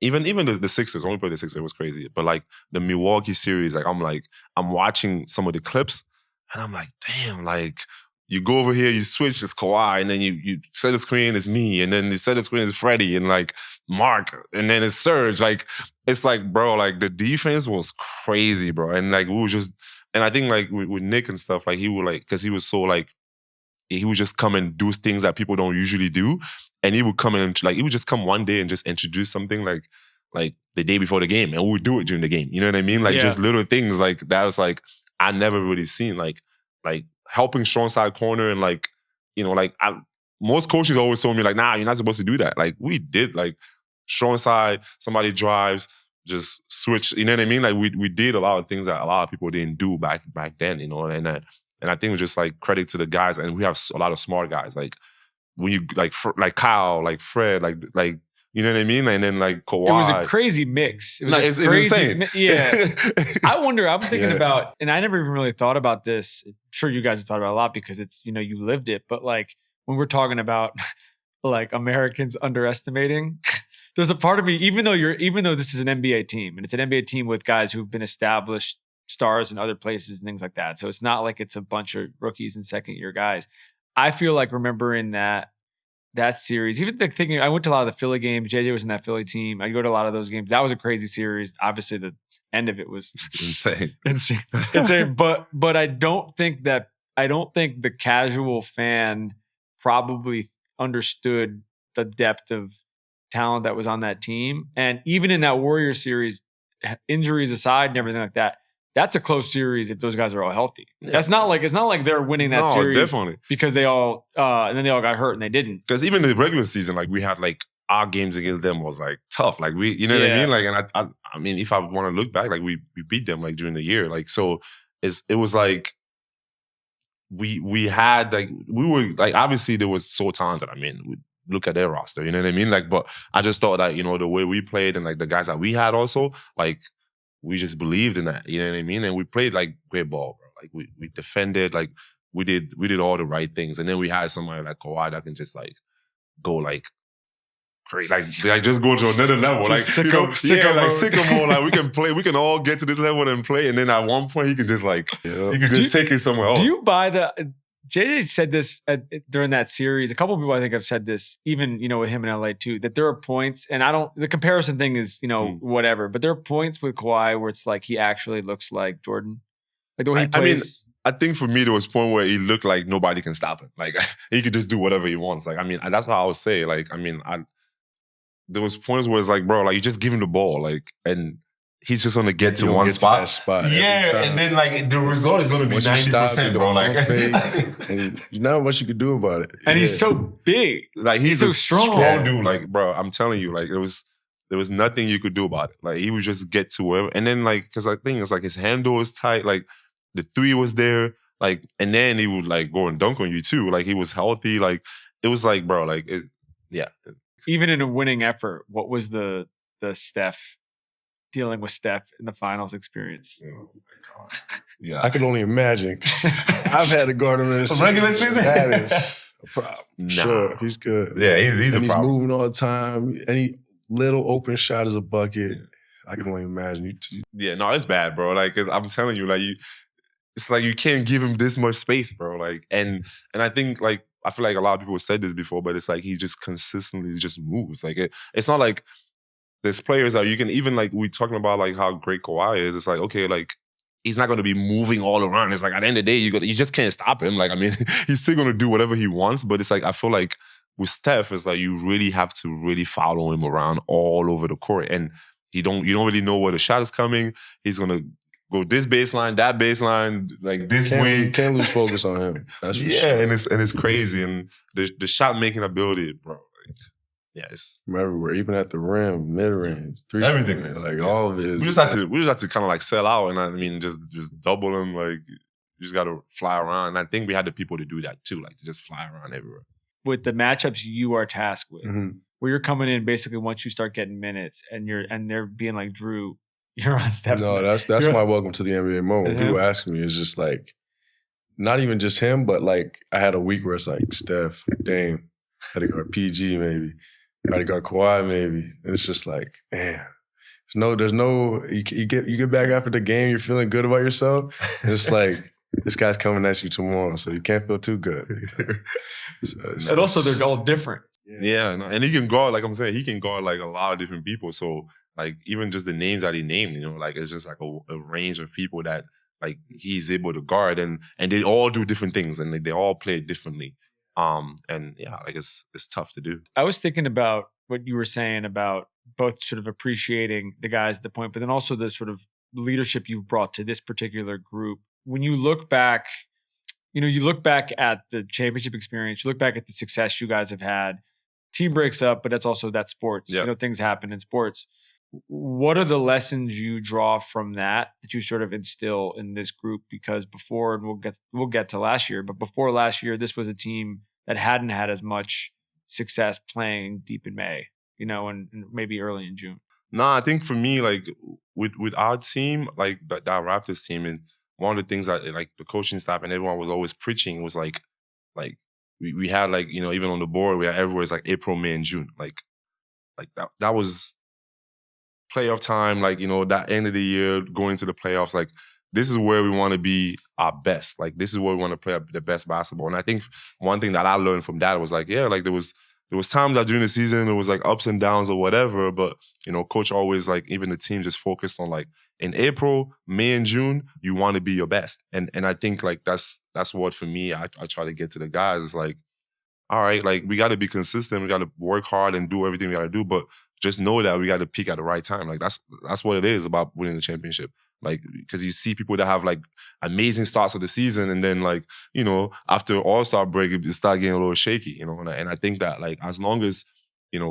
Even the Sixers, when we played the Sixers, it was crazy. But like the Milwaukee series, like I'm watching some of the clips. And I'm like, damn, like, you go over here, you switch, it's Kawhi, and then you set the screen, it's me, and then you set the screen, it's Freddie, and like Mark, and then it's Serge. Like, it's like, bro, like the defense was crazy, bro. And like, we were just, and I think like with Nick and stuff, like he would like, because he was so like, he would just come and do things that people don't usually do. And he would come in and like, he would just come one day and just introduce something like the day before the game, and we would do it during the game. You know what I mean? Like, just little things like that was like, I never really seen like helping strong side corner and like, like most coaches always told me like, nah, you're not supposed to do that. Like, we did like strong side, somebody drives, just switch. You know what I mean? Like we did a lot of things that a lot of people didn't do back then. And I think it was just like credit to the guys, and we have a lot of smart guys. Like when you like Kyle, like Fred, like. You know what I mean? And then like Kawhi. It was a crazy mix. It was it's insane. Yeah. I'm thinking about, and I never even really thought about this. I'm sure you guys have thought about it a lot because it's, you lived it. But like when we're talking about like Americans underestimating, there's a part of me, even though this is an NBA team and it's an NBA team with guys who've been established stars in other places and things like that. So it's not like it's a bunch of rookies and second year guys. I feel like remembering that that series, even thinking, I went to a lot of the Philly games. JJ was in that Philly team. I go to a lot of those games. That was a crazy series. Obviously, the end of it was insane. But I don't think the casual fan probably understood the depth of talent that was on that team. And even in that Warriors series, injuries aside and everything like that, that's a close series if those guys are all healthy. Yeah. It's not like they're winning that series definitely. Because they all and then they all got hurt and they didn't. Because even in the regular season, like we had like our games against them was like tough. Like we, you know what I mean? Like, and I mean, if I want to look back, like we beat them like during the year. Like so, it was like we had like we were like obviously there was so talented. I mean, we look at their roster, you know what I mean? Like, but I just thought that the way we played and like the guys that we had also like. We just believed in that, you know what I mean? And we played like great ball, bro. Like we defended, like we did all the right things. And then we had somebody like Kawhi that can just like go like crazy, like just go to another level. Like sicko mode. Like we can play, we can all get to this level and play. And then at one point he can just like he can just take it somewhere else. Do you buy the JJ said this during that series. A couple of people I think have said this, even with him in LA too, that there are points, and the comparison thing is whatever, but there are points with Kawhi where it's like he actually looks like Jordan, like the way he plays. I think for me there was a point where he looked like nobody can stop him. Like he could just do whatever he wants. Like I mean, that's how I would say. Like I mean, there was points where it's like, bro, like you just give him the ball, like and. He's just gonna get to one spot. Yeah, and then like the result is gonna be 90%, bro. Like, and not much you could do about it. And he's so big, like he's so strong dude. Like, bro, I'm telling you, like there was nothing you could do about it. Like he would just get to wherever, and then like because I think it's like his handle was tight, like the three was there, like and then he would like go and dunk on you too. Like he was healthy. Like it was like, bro, like yeah. Even in a winning effort, what was the Steph? Dealing with Steph in the finals experience. Oh my God. Yeah. I can only imagine. I've had to guard him in the regular season. That is a problem. Nah. Sure, he's good. Yeah, he's a problem. He's moving all the time. Any little open shot is a bucket. I can only imagine. Yeah, no, it's bad, bro. Like, cause I'm telling you, like it's like you can't give him this much space, bro. Like, and I think like I feel like a lot of people have said this before, but it's like he just consistently just moves. Like it's not like. There's players that you can even like we talking about like how great Kawhi is. It's like okay, like he's not going to be moving all around. It's like at the end of the day, you just can't stop him. Like I mean, he's still going to do whatever he wants. But it's like I feel like with Steph, it's like you really have to really follow him around all over the court, and you don't really know where the shot is coming. He's going to go this baseline, that baseline, like this way. You can't lose focus on him. That's for sure. And it's crazy, and the shot making ability, bro. Like, yeah, it's from everywhere, even at the rim, mid range, three, everything, like all of it. We just had to kind of like sell out, and I mean, just double them. Like you just got to fly around. And I think we had the people to do that too, like to just fly around everywhere. With the matchups you are tasked with, where you're coming in basically once you start getting minutes, and they're being like Drew, you're on Steph. No, that's my welcome to the NBA moment. People asking me, it's just like not even just him, but like I had a week where it's like Steph, Dame, had to guard PG maybe. Gotta guard Kawhi maybe. And it's just like, man, there's no you get back after the game, you're feeling good about yourself. And it's like this guy's coming at you tomorrow, so you can't feel too good. And also they're all different. Yeah, no, and he can guard, like I'm saying, he can guard like a lot of different people. So like even just the names that he named, like it's just like a range of people that like he's able to guard, and they all do different things, and they all play differently. And yeah, like it's tough to do. I was thinking about what you were saying about both sort of appreciating the guys at the point, but then also the sort of leadership you've brought to this particular group. When you look back, you look back at the championship experience, you look back at the success you guys have had. Team breaks up, but that's sports. Yep. Things happen in sports. What are the lessons you draw from that you sort of instill in this group? Because before, and we'll get to last year, but before last year, this was a team that hadn't had as much success playing deep in May, and maybe early in June. No, I think for me, like with our team, like that Raptors team, and one of the things that like the coaching staff and everyone was always preaching was like we had like even on the board we had everywhere it's like April, May, and June, like that was playoff time, like that end of the year going to the playoffs, like. This is where we want to be our best. Like, this is where we want to play the best basketball. And I think one thing that I learned from that was like, yeah, like there was there was times that during the season it was like ups and downs or whatever, but coach always like even the team just focused on like in April, May, and June, you want to be your best. And I think like that's what for me I try to get to the guys. It's like, all right, like we got to be consistent, we got to work hard and do everything we got to do, but just know that we got to peak at the right time. Like that's what it is about winning the championship. Like, because you see people that have like amazing starts of the season, and then like, after All-Star break, it start getting a little shaky, and I think that like as long as,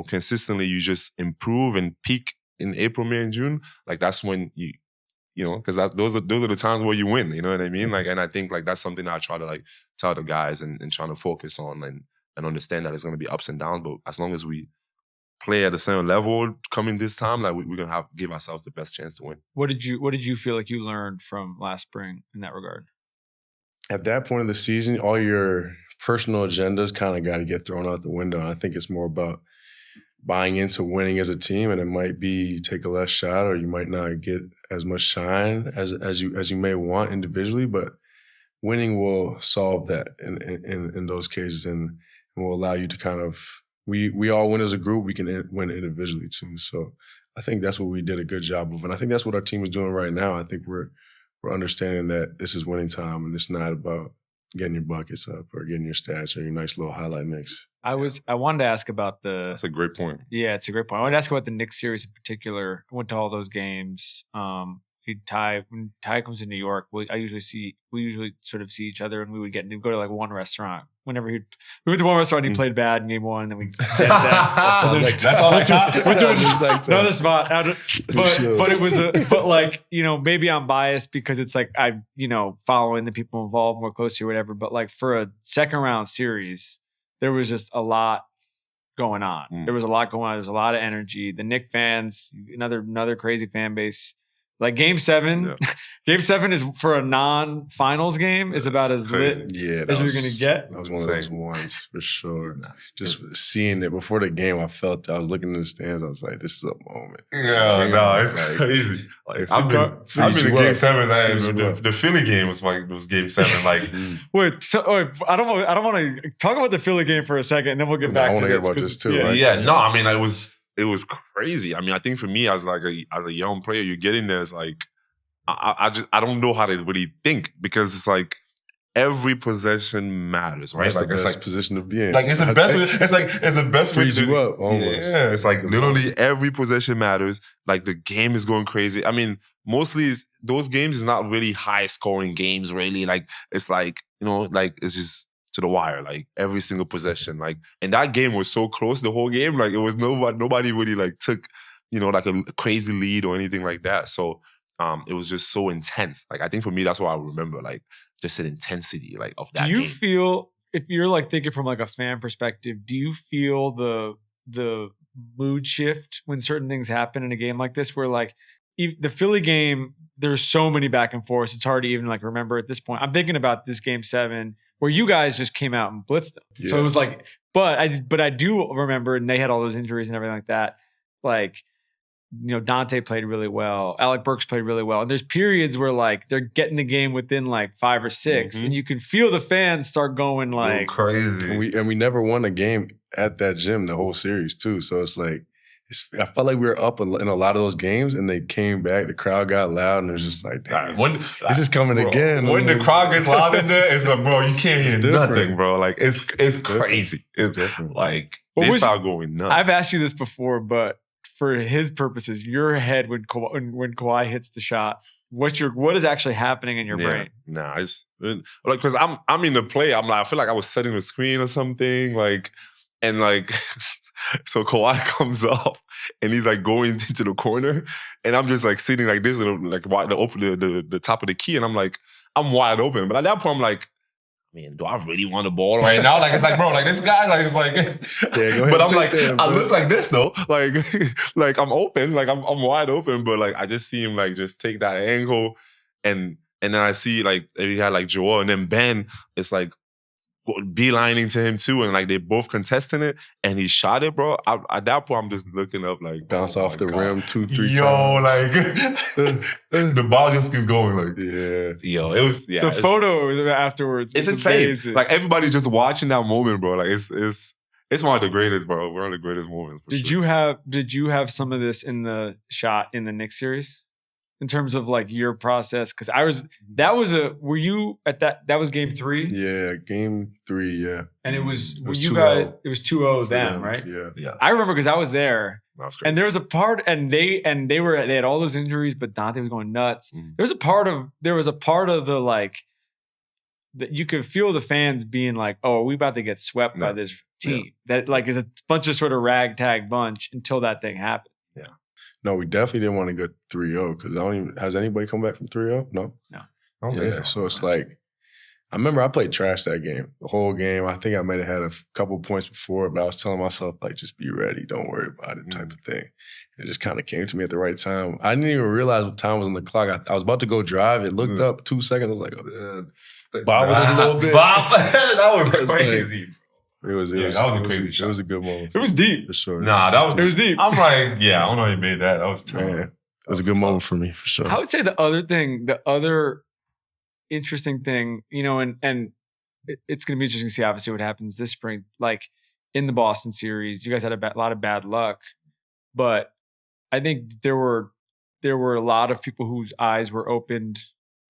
consistently you just improve and peak in April, May, and June, like that's when because those are the times where you win, you know what I mean? Like, and I think like that's something that I try to like tell the guys and trying to focus on and understand that it's going to be ups and downs, but as long as we play at the same level coming this time, like we're gonna give ourselves the best chance to win. What did you feel like you learned from last spring in that regard? At that point of the season, all your personal agendas kind of got to get thrown out the window. I think it's more about buying into winning as a team, and it might be you take a less shot or you might not get as much shine as you may want individually, but winning will solve that in those cases and will allow you to kind of we all win as a group. We can win individually too. So I think that's what we did a good job of, and I think that's what our team is doing right now. I think we're understanding that this is winning time, and it's not about getting your buckets up or getting your stats or your nice little highlight mix. I wanted to ask about That's a great point. Yeah, it's a great point. I wanted to ask about the Knicks series in particular. I went to all those games. When Ty comes to New York, we usually sort of see each other, and we would go to like one restaurant. Whenever we went to one restaurant, he played bad in game one, and then we did that. That's all I got. Another spot. But it was maybe I'm biased because it's like I following the people involved more closely or whatever. But like for a second round series, there was just a lot going on. There was a lot going on. There's a lot of energy. The Knicks fans, another crazy fan base. Like Game 7, Game 7 is for a non-finals game is about as lit as you're gonna get. That was one of those ones for sure. Just seeing it before the game, I felt that. I was looking in the stands. I was like, "This is a moment." Yeah, no, it's crazy. Like I've been in Game 7. The Philly game was Game 7. Like, wait, I don't want to talk about the Philly game for a second, and then we'll get back. I want to hear about this too. No, I mean, it was crazy. I mean, I think for me as a young player, you get in there, it's like I don't know how to really think, because it's like every possession matters, right? That's like the best it's like position to be in. Like it's the best. It's the best way freeze you up almost. Yeah, it's like literally every possession matters. Like the game is going crazy. I mean, mostly those games is not really high scoring games. Really, like it's like like it's just to the wire, like every single possession. Like, and that game was so close the whole game. Like it was nobody really like took like a crazy lead or anything like that. So it was just so intense. Like I think for me, that's what I remember. Like just an intensity like of that. Do you game. feel, if you're like thinking from like a fan perspective, do you feel the mood shift when certain things happen in a game like this, where like the Philly game, there's so many back and forths, it's hard to even like remember at this point. I'm thinking about this Game 7 where you guys just came out and blitzed them. Yeah. So it was like, but I do remember, and they had all those injuries and everything like that. Like, Dante played really well. Alec Burks played really well. And there's periods where like they're getting the game within like 5 or 6, and you can feel the fans start going like crazy. And we never won a game at that gym the whole series too. So it's like, I felt like we were up in a lot of those games, and they came back. The crowd got loud, and it was just like, damn, this is coming again. When the crowd gets loud in there, it's like, bro, you can't hear nothing, bro. Like it's crazy. It's different. Like they start going nuts. I've asked you this before, but for his purposes, your head when Kawhi hits the shot, what is actually happening in your brain? Nah, it's like because I'm in the play. I'm like, I feel like I was setting the screen or something, like, and like. So Kawhi comes off and he's like going into the corner, and I'm just like sitting like this, like the top of the key, and I'm like, I'm wide open. But at that point, I'm like, man, do I really want the ball right now? Like it's like, bro, like this guy, like it's like, but I'm like, I look like this though, like I'm open, like I'm wide open, but like I just see him like just take that angle, and then I see like he had like Joel, and then Ben, it's like beelining to him too, and like they both contesting it, and he shot it, bro. At that point, I'm just looking up like bounce off the rim 2-3 times. Like the ball just keeps going. Like it was the photo afterwards. It's insane. Amazing. Like everybody's just watching that moment, bro. Like it's It's one of the greatest, bro. One of the greatest moments. Did you have some of this in the shot in the Knicks series? In terms of like your process? Because were you at that was game 3? Yeah, game 3, yeah. And it was 2-0. It was 2-0 them, right? Yeah. I remember because I was there. That's great. And there was a part, and they had all those injuries, but Dante was going nuts. There was a part of the like that you could feel the fans being like, "Oh, are we about to get swept by this team?" That like is a bunch of sort of ragtag bunch until that thing happened. Yeah. No, we definitely didn't want to go 3-0 because has anybody come back from 3-0? No. No. I don't think so. So it's like, I remember I played trash that game, the whole game. I think I might have had a couple points before, but I was telling myself, like, just be ready. Don't worry about it type of thing. It just kind of came to me at the right time. I didn't even realize what time was on the clock. I was about to go drive. It looked up 2 seconds. I was like, Bob was a little bit. That was crazy. It was that was a crazy shot. It was a good moment. It was deep. For sure. It was deep. I'm like, I don't know how you made that. That was tough. Man, it was a good moment for me, for sure. I would say the other interesting thing, and it's going to be interesting to see obviously what happens this spring. Like in the Boston series, you guys had a lot of bad luck, but I think there were a lot of people whose eyes were opened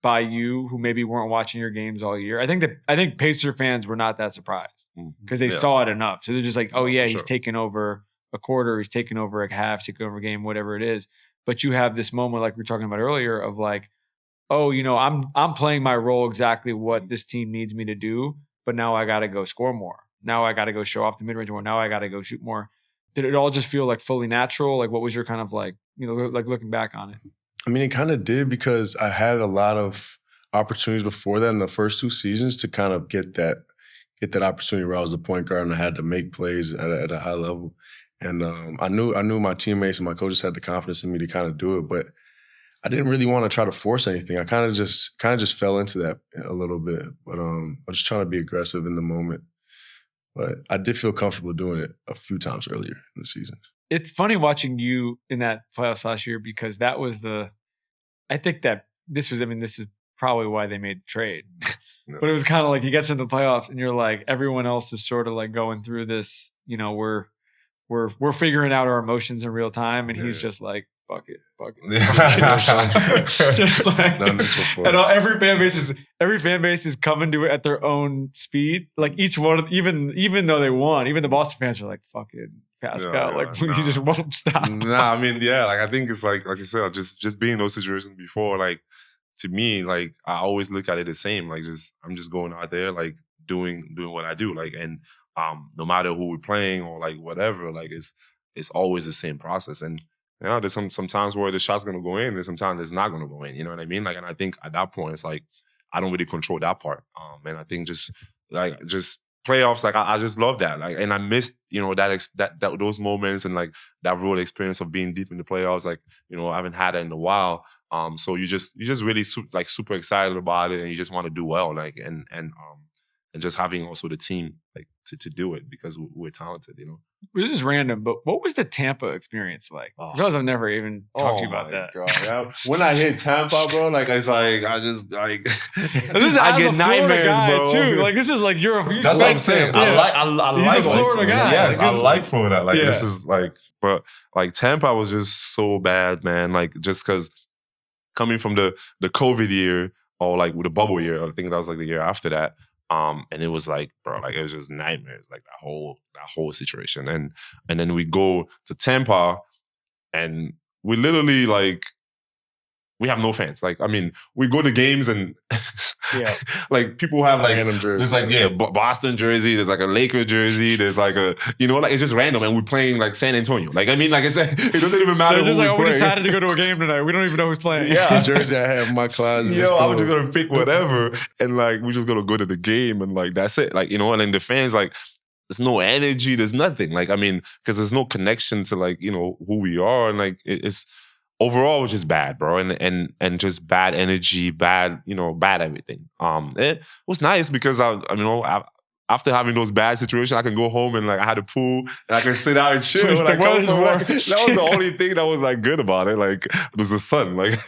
by you who maybe weren't watching your games all year. I think Pacer fans were not that surprised because they saw it enough. So they're just like, oh yeah, he's taking over a quarter, he's taking over a half, he's taking over a game, whatever it is. But you have this moment like we were talking about earlier of like, oh, I'm playing my role exactly what this team needs me to do, but now I got to go score more. Now I got to go show off the mid-range more. Now I got to go shoot more. Did it all just feel like fully natural? Like what was your kind of like, like looking back on it? I mean, it kind of did because I had a lot of opportunities before that in the first 2 seasons to kind of get that opportunity where I was the point guard and I had to make plays at a high level. And I knew my teammates and my coaches had the confidence in me to kind of do it, but I didn't really want to try to force anything. I kind of just fell into that a little bit, but I was just trying to be aggressive in the moment. But I did feel comfortable doing it a few times earlier in the season. It's funny watching you in that playoffs last year because that was I think that this is probably why they made the trade. But it was kind of like he gets into the playoffs and you're like, everyone else is sort of like going through this, we're figuring out our emotions in real time. And he's just like, fuck it. Just like, and every fan base is coming to it at their own speed. Like each one, even though they won, even the Boston fans are like, fucking Pascal, you just won't stop. I mean, like I think it's like you said, just being in those situations before, like to me, like I always look at it the same. Like I'm just going out there, like doing what I do, like and no matter who we're playing or like whatever, like it's always the same process. And there's some times where the shot's gonna go in, and sometimes it's not gonna go in. You know what I mean? Like, and I think at that point, it's like I don't really control that part. And I think just playoffs, like I just love that. Like, and I missed that those moments and like that real experience of being deep in the playoffs. Like I haven't had it in a while. So you just really super excited about it, and you just want to do well. Like and just having also the team like to do it because we're talented. This is random, but what was the Tampa experience like? Because I've never even talked to you about that. God. When I hit Tampa, bro, like it's like I just like I get nightmares, bro. Too. Like this is like that's what I'm saying. Yeah. I like He's a Florida guy. Yes, I like Florida. Like this is like, but like Tampa was just so bad, man. Like just because coming from the COVID year or like with the bubble year, I think that was like the year after that. And it was like, bro, like it was just nightmares, like that whole situation. And then we go to Tampa and we literally like, we have no fans. Like, I mean, we go to games and like people have like, there's like, Boston jersey, there's like a Laker jersey, there's like a, like it's just random and we're playing like San Antonio. Like, I mean, like I said, it doesn't even matter. They're just like, we decided to go to a game tonight. We don't even know who's playing. Yeah. The jersey I have in my closet. I'm just going to pick whatever. And like, we're just going to go to the game and like, that's it. Like, and then the fans like, there's no energy, there's nothing. Like, I mean, because there's no connection to like, who we are. And like, it's, overall, it was just bad, bro, and just bad energy, bad everything. It was nice because I after having those bad situations, I can go home and like I had a pool and I can sit out and chill. Like, that was the only thing that was like good about it. Like it was the sun. Like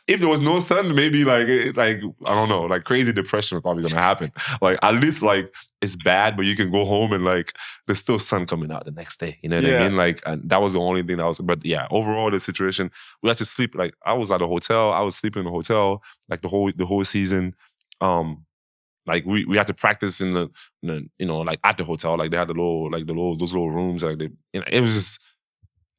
if there was no sun, maybe like I don't know, like crazy depression was probably gonna happen. Like at least like it's bad, but you can go home and like there's still sun coming out the next day. You know what I mean? Like that was the only thing that was. But yeah, overall the situation, we had to sleep. Like I was at a hotel. I was sleeping in the hotel like the whole season. Like we had to practice in the you know, like at the hotel. Like they had those little rooms. Like they, you know, it was just,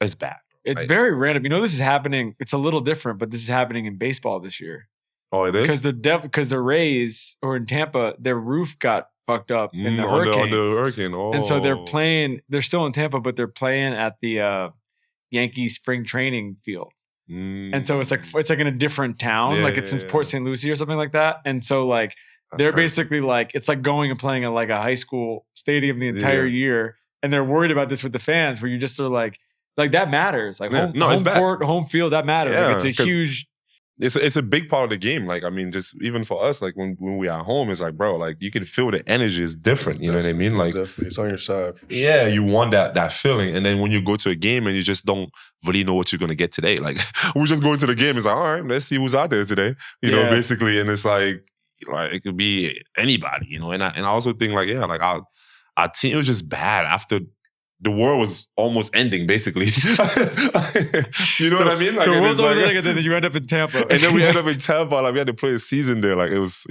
it's bad. It's like, very random. You know, this is happening. It's a little different, but this is happening in baseball this year. Oh, it is? Because the Rays, or in Tampa, their roof got fucked up in the hurricane. On the hurricane. Oh. And so they're still in Tampa, but they're playing at the Yankee spring training field. And so it's like in a different town, like it's in Port St. Lucie or something like that. And so like they're basically like, it's like going and playing at like a high school stadium the entire year. And they're worried about this with the fans, where you just are like that matters. Like home court, home field, that matters. Yeah, like it's a huge. It's a big part of the game. Like, I mean, just even for us, like when we are home, it's like, bro, like you can feel the energy is different. You know what I mean? Like, definitely, it's on your side. Yeah, you want that feeling, and then when you go to a game and you just don't really know what you're gonna get today. Like, we're just going to the game. It's like, all right, let's see who's out there today. You know, basically, and it's like it could be anybody. You know, and I also think like our team, it was just bad after. The world was almost ending, basically. You know what I mean? Like, the world's always ending, and then you end up in Tampa. And then we end up in Tampa. Like, we had to play a season there. Like, it was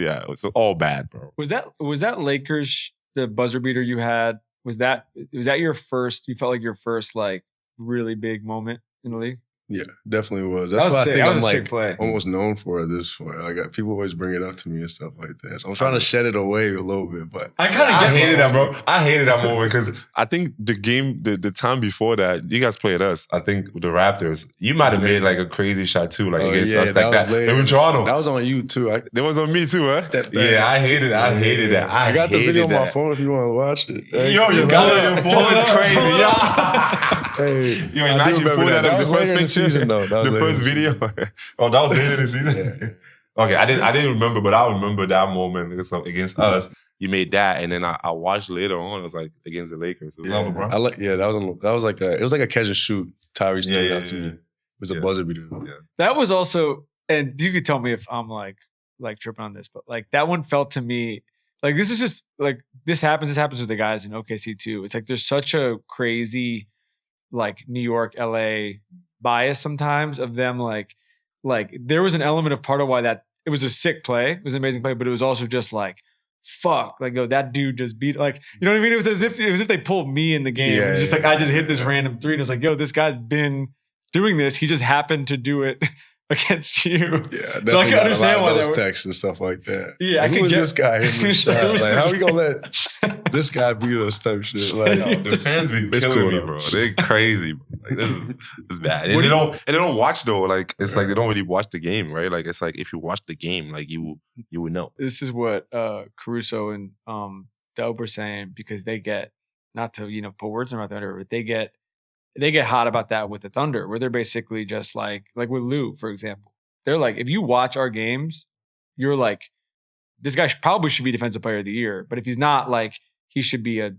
all bad, bro. Was that Lakers, the buzzer beater you had? Was that your first? You felt like your first like really big moment in the league? Yeah, definitely was. That's why I think I'm like almost known for it this point. Like people always bring it up to me and stuff like that. So I'm trying to shed it away a little bit, but I hated that, bro. I hated that moment because I think the game, the time before that, you guys played us. I think with the Raptors, you might have made like a crazy shot too, like against us, like that. They were in Toronto. That was on you too. That was on me too, huh? I hated that. I got the video on my phone if you want to watch it. Yo, you got it on your phone. It's crazy. Yo, imagine you pulled that up the first picture. The first video. Oh, that was the end of the season. Okay, I didn't remember, but I remember that moment against us. You made that, and then I watched later on. It was like against the Lakers. It was over, bro. That was like it was like a catch and shoot. Tyrese threw it out to me. It was a buzzer beater. Yeah. That was also, and you could tell me if I'm like tripping on this, but like that one felt to me like this is just like this happens with the guys in OKC too. It's like there's such a crazy like New York, LA bias sometimes of them like there was an element of part of why that it was a sick play, it was an amazing play, but it was also just like fuck, like that dude just beat, like, you know what I mean? It was as if they pulled me in the game. It was just like I just hit this random three and it was like, yo, this guy's been doing this. He just happened to do it against you. Yeah, so I can understand why those texts and stuff like that. Yeah, like, who is this guy hitting the shot? Like, how are we gonna let this guy beat us type shit? Like, the fans be killing me, bro. They're crazy, bro. Like, this is bad. And they don't watch though. Like it's like they don't really watch the game, right? Like it's like if you watch the game, like you would know. This is what Caruso and Dub were saying, because they get, not to put words in my mouth, but they get hot about that with the Thunder, where they're basically just like with Lou, for example. They're like, if you watch our games, you're like, this guy probably should be Defensive Player of the Year. But if he's not, like, he should be a,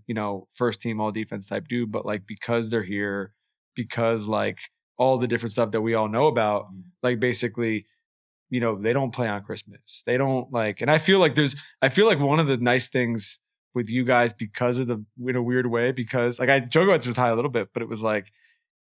first team all defense type dude. But like, because they're here, because like all the different stuff that we all know about, like basically, they don't play on Christmas. They don't like, and I feel like one of the nice things with you guys, because of in a weird way, because like I joke about this with Ty a little bit, but it was like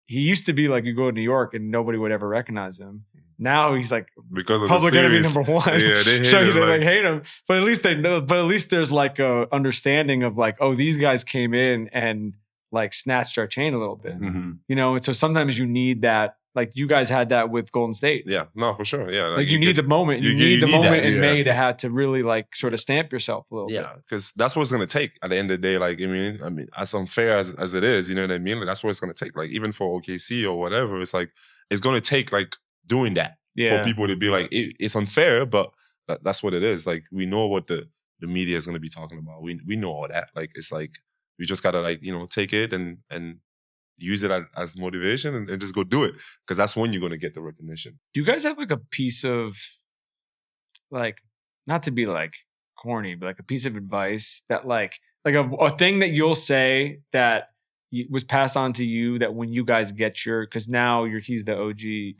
he used to be like, you go to New York and nobody would ever recognize him. Now he's like because of public enemy number one. Yeah, they hate so him, they hate him. But at least they know. But at least there's like a understanding of like, oh, these guys came in and like snatched our chain a little bit. Mm-hmm. And so sometimes you need that. Like you guys had that with Golden State. Yeah, no, for sure. Yeah, like you need the moment. You need the moment in May to have to really like sort of stamp yourself a little bit. Yeah, because that's what it's gonna take at the end of the day. Like I mean, as unfair as it is, you know what I mean? Like that's what it's gonna take. Like even for OKC or whatever, it's like it's gonna take like doing that for people to be like it's unfair, but that's what it is. Like we know what the media is gonna be talking about. We know all that. Like it's like we just gotta like take it and use it as motivation and just go do it, because that's when you're going to get the recognition. Do you guys have like a piece of, like, not to be like corny, but like a piece of advice that like a thing that you'll say that was passed on to you that when you guys get because now he's the OG.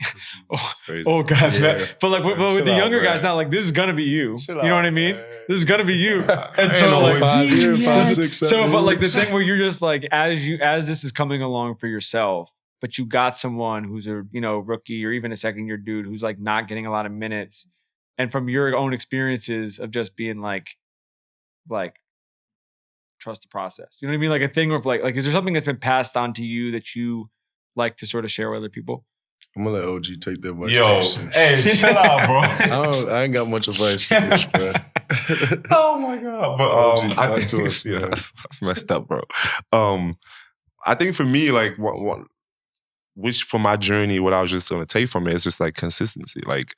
Oh God. Yeah. But like with the younger guys now, like this is gonna be you. You know what I mean? This is gonna be you. And so like 5, 6, 7 but like the thing where you're just like as this is coming along for yourself, but you got someone who's a rookie or even a second year dude who's like not getting a lot of minutes, and from your own experiences of just being like trust the process. You know what I mean? Like a thing of like is there something that's been passed on to you that you like to sort of share with other people? I'm gonna let OG take that much. Yo, hey, chill out, bro. I ain't got much advice to this, bro. Oh my God. But OG, I talk think to us, yeah, man. that's messed up, bro. I think for me, like which for my journey, what I was just gonna take from it is just like consistency. Like,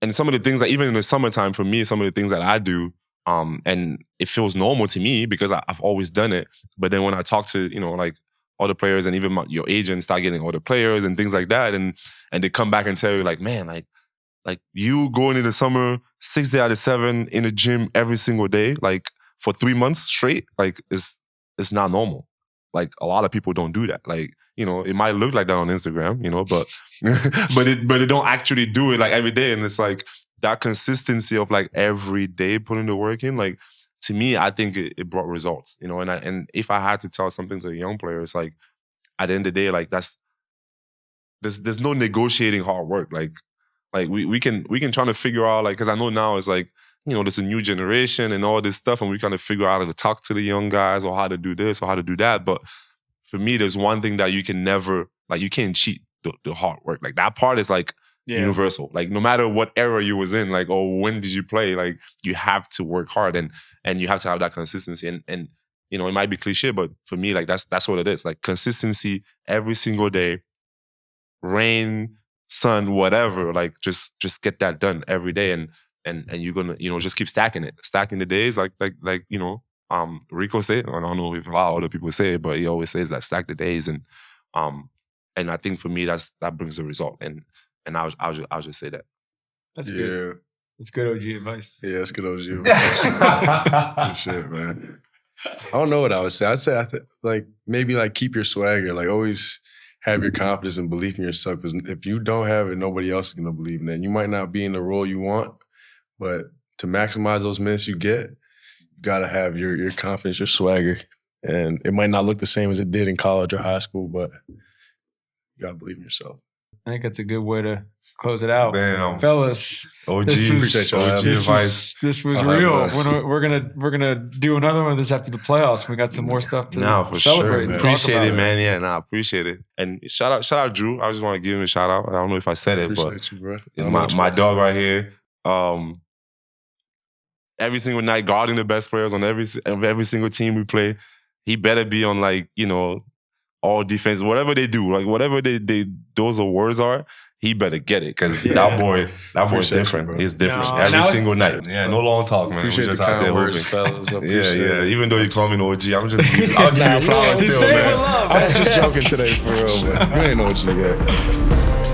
and some of the things that even in the summertime for me, some of the things that I do, and it feels normal to me because I've always done it. But then when I talk to, like other players and even your agent start getting other players and things like that, and they come back and tell you like, man, like you going in the summer 6 days out of 7 in the gym every single day, like for 3 months straight, like it's not normal. Like a lot of people don't do that. Like, it might look like that on Instagram, but but it don't actually do it like every day. And it's like that consistency of like every day putting the work in, like to me, I think it brought results, and if I had to tell something to a young player, it's like at the end of the day, like there's no negotiating hard work. Like we can try to figure out, like, because I know now it's like, there's a new generation and all this stuff, and we kind of figure out how to talk to the young guys or how to do this or how to do that. But for me, there's one thing that you can never, like, you can't cheat the hard work. Like that part is like universal. Like no matter what era you was in, like, or when did you play, like you have to work hard and you have to have that consistency. And it might be cliche, but for me, like that's what it is. Like consistency every single day, rain, sun, whatever. Like just get that done every day, and you're gonna just keep stacking the days. Like Rico said. I don't know if a lot of other people say it, but he always says that stack the days, and I think for me that brings the result. And I'll just say that. That's good. That's good OG advice. Yeah, that's good OG advice. Good shit, man. I don't know what I would say. I'd say like maybe like keep your swagger. Like always have your confidence and belief in yourself. Because if you don't have it, nobody else is gonna believe in it. You might not be in the role you want, but to maximize those minutes you get, you gotta have your confidence, your swagger. And it might not look the same as it did in college or high school, but you gotta believe in yourself. I think that's a good way to close it out. Damn. Fellas. OG, appreciate y'all. OG advice. This was real. We're gonna do another one this after the playoffs. We got some more stuff to for celebrate. Sure, appreciate it, man. Yeah, appreciate it. And shout out Drew. I just want to give him a shout out. I don't know if I said it, Appreciate you, bro. my dog right here. Every single night, guarding the best players on every single team we play. He better be on like all defense, whatever they do, like whatever those awards are, he better get it because that boy's different. You, he's different No, every single night. Yeah, no long talk, man. Appreciate We're just the out there kind words, hooping. fellas. Yeah. Even though you call me an OG, I'll give you flowers still, Say it man. with love. I was just joking today, for real, but you ain't OG yet.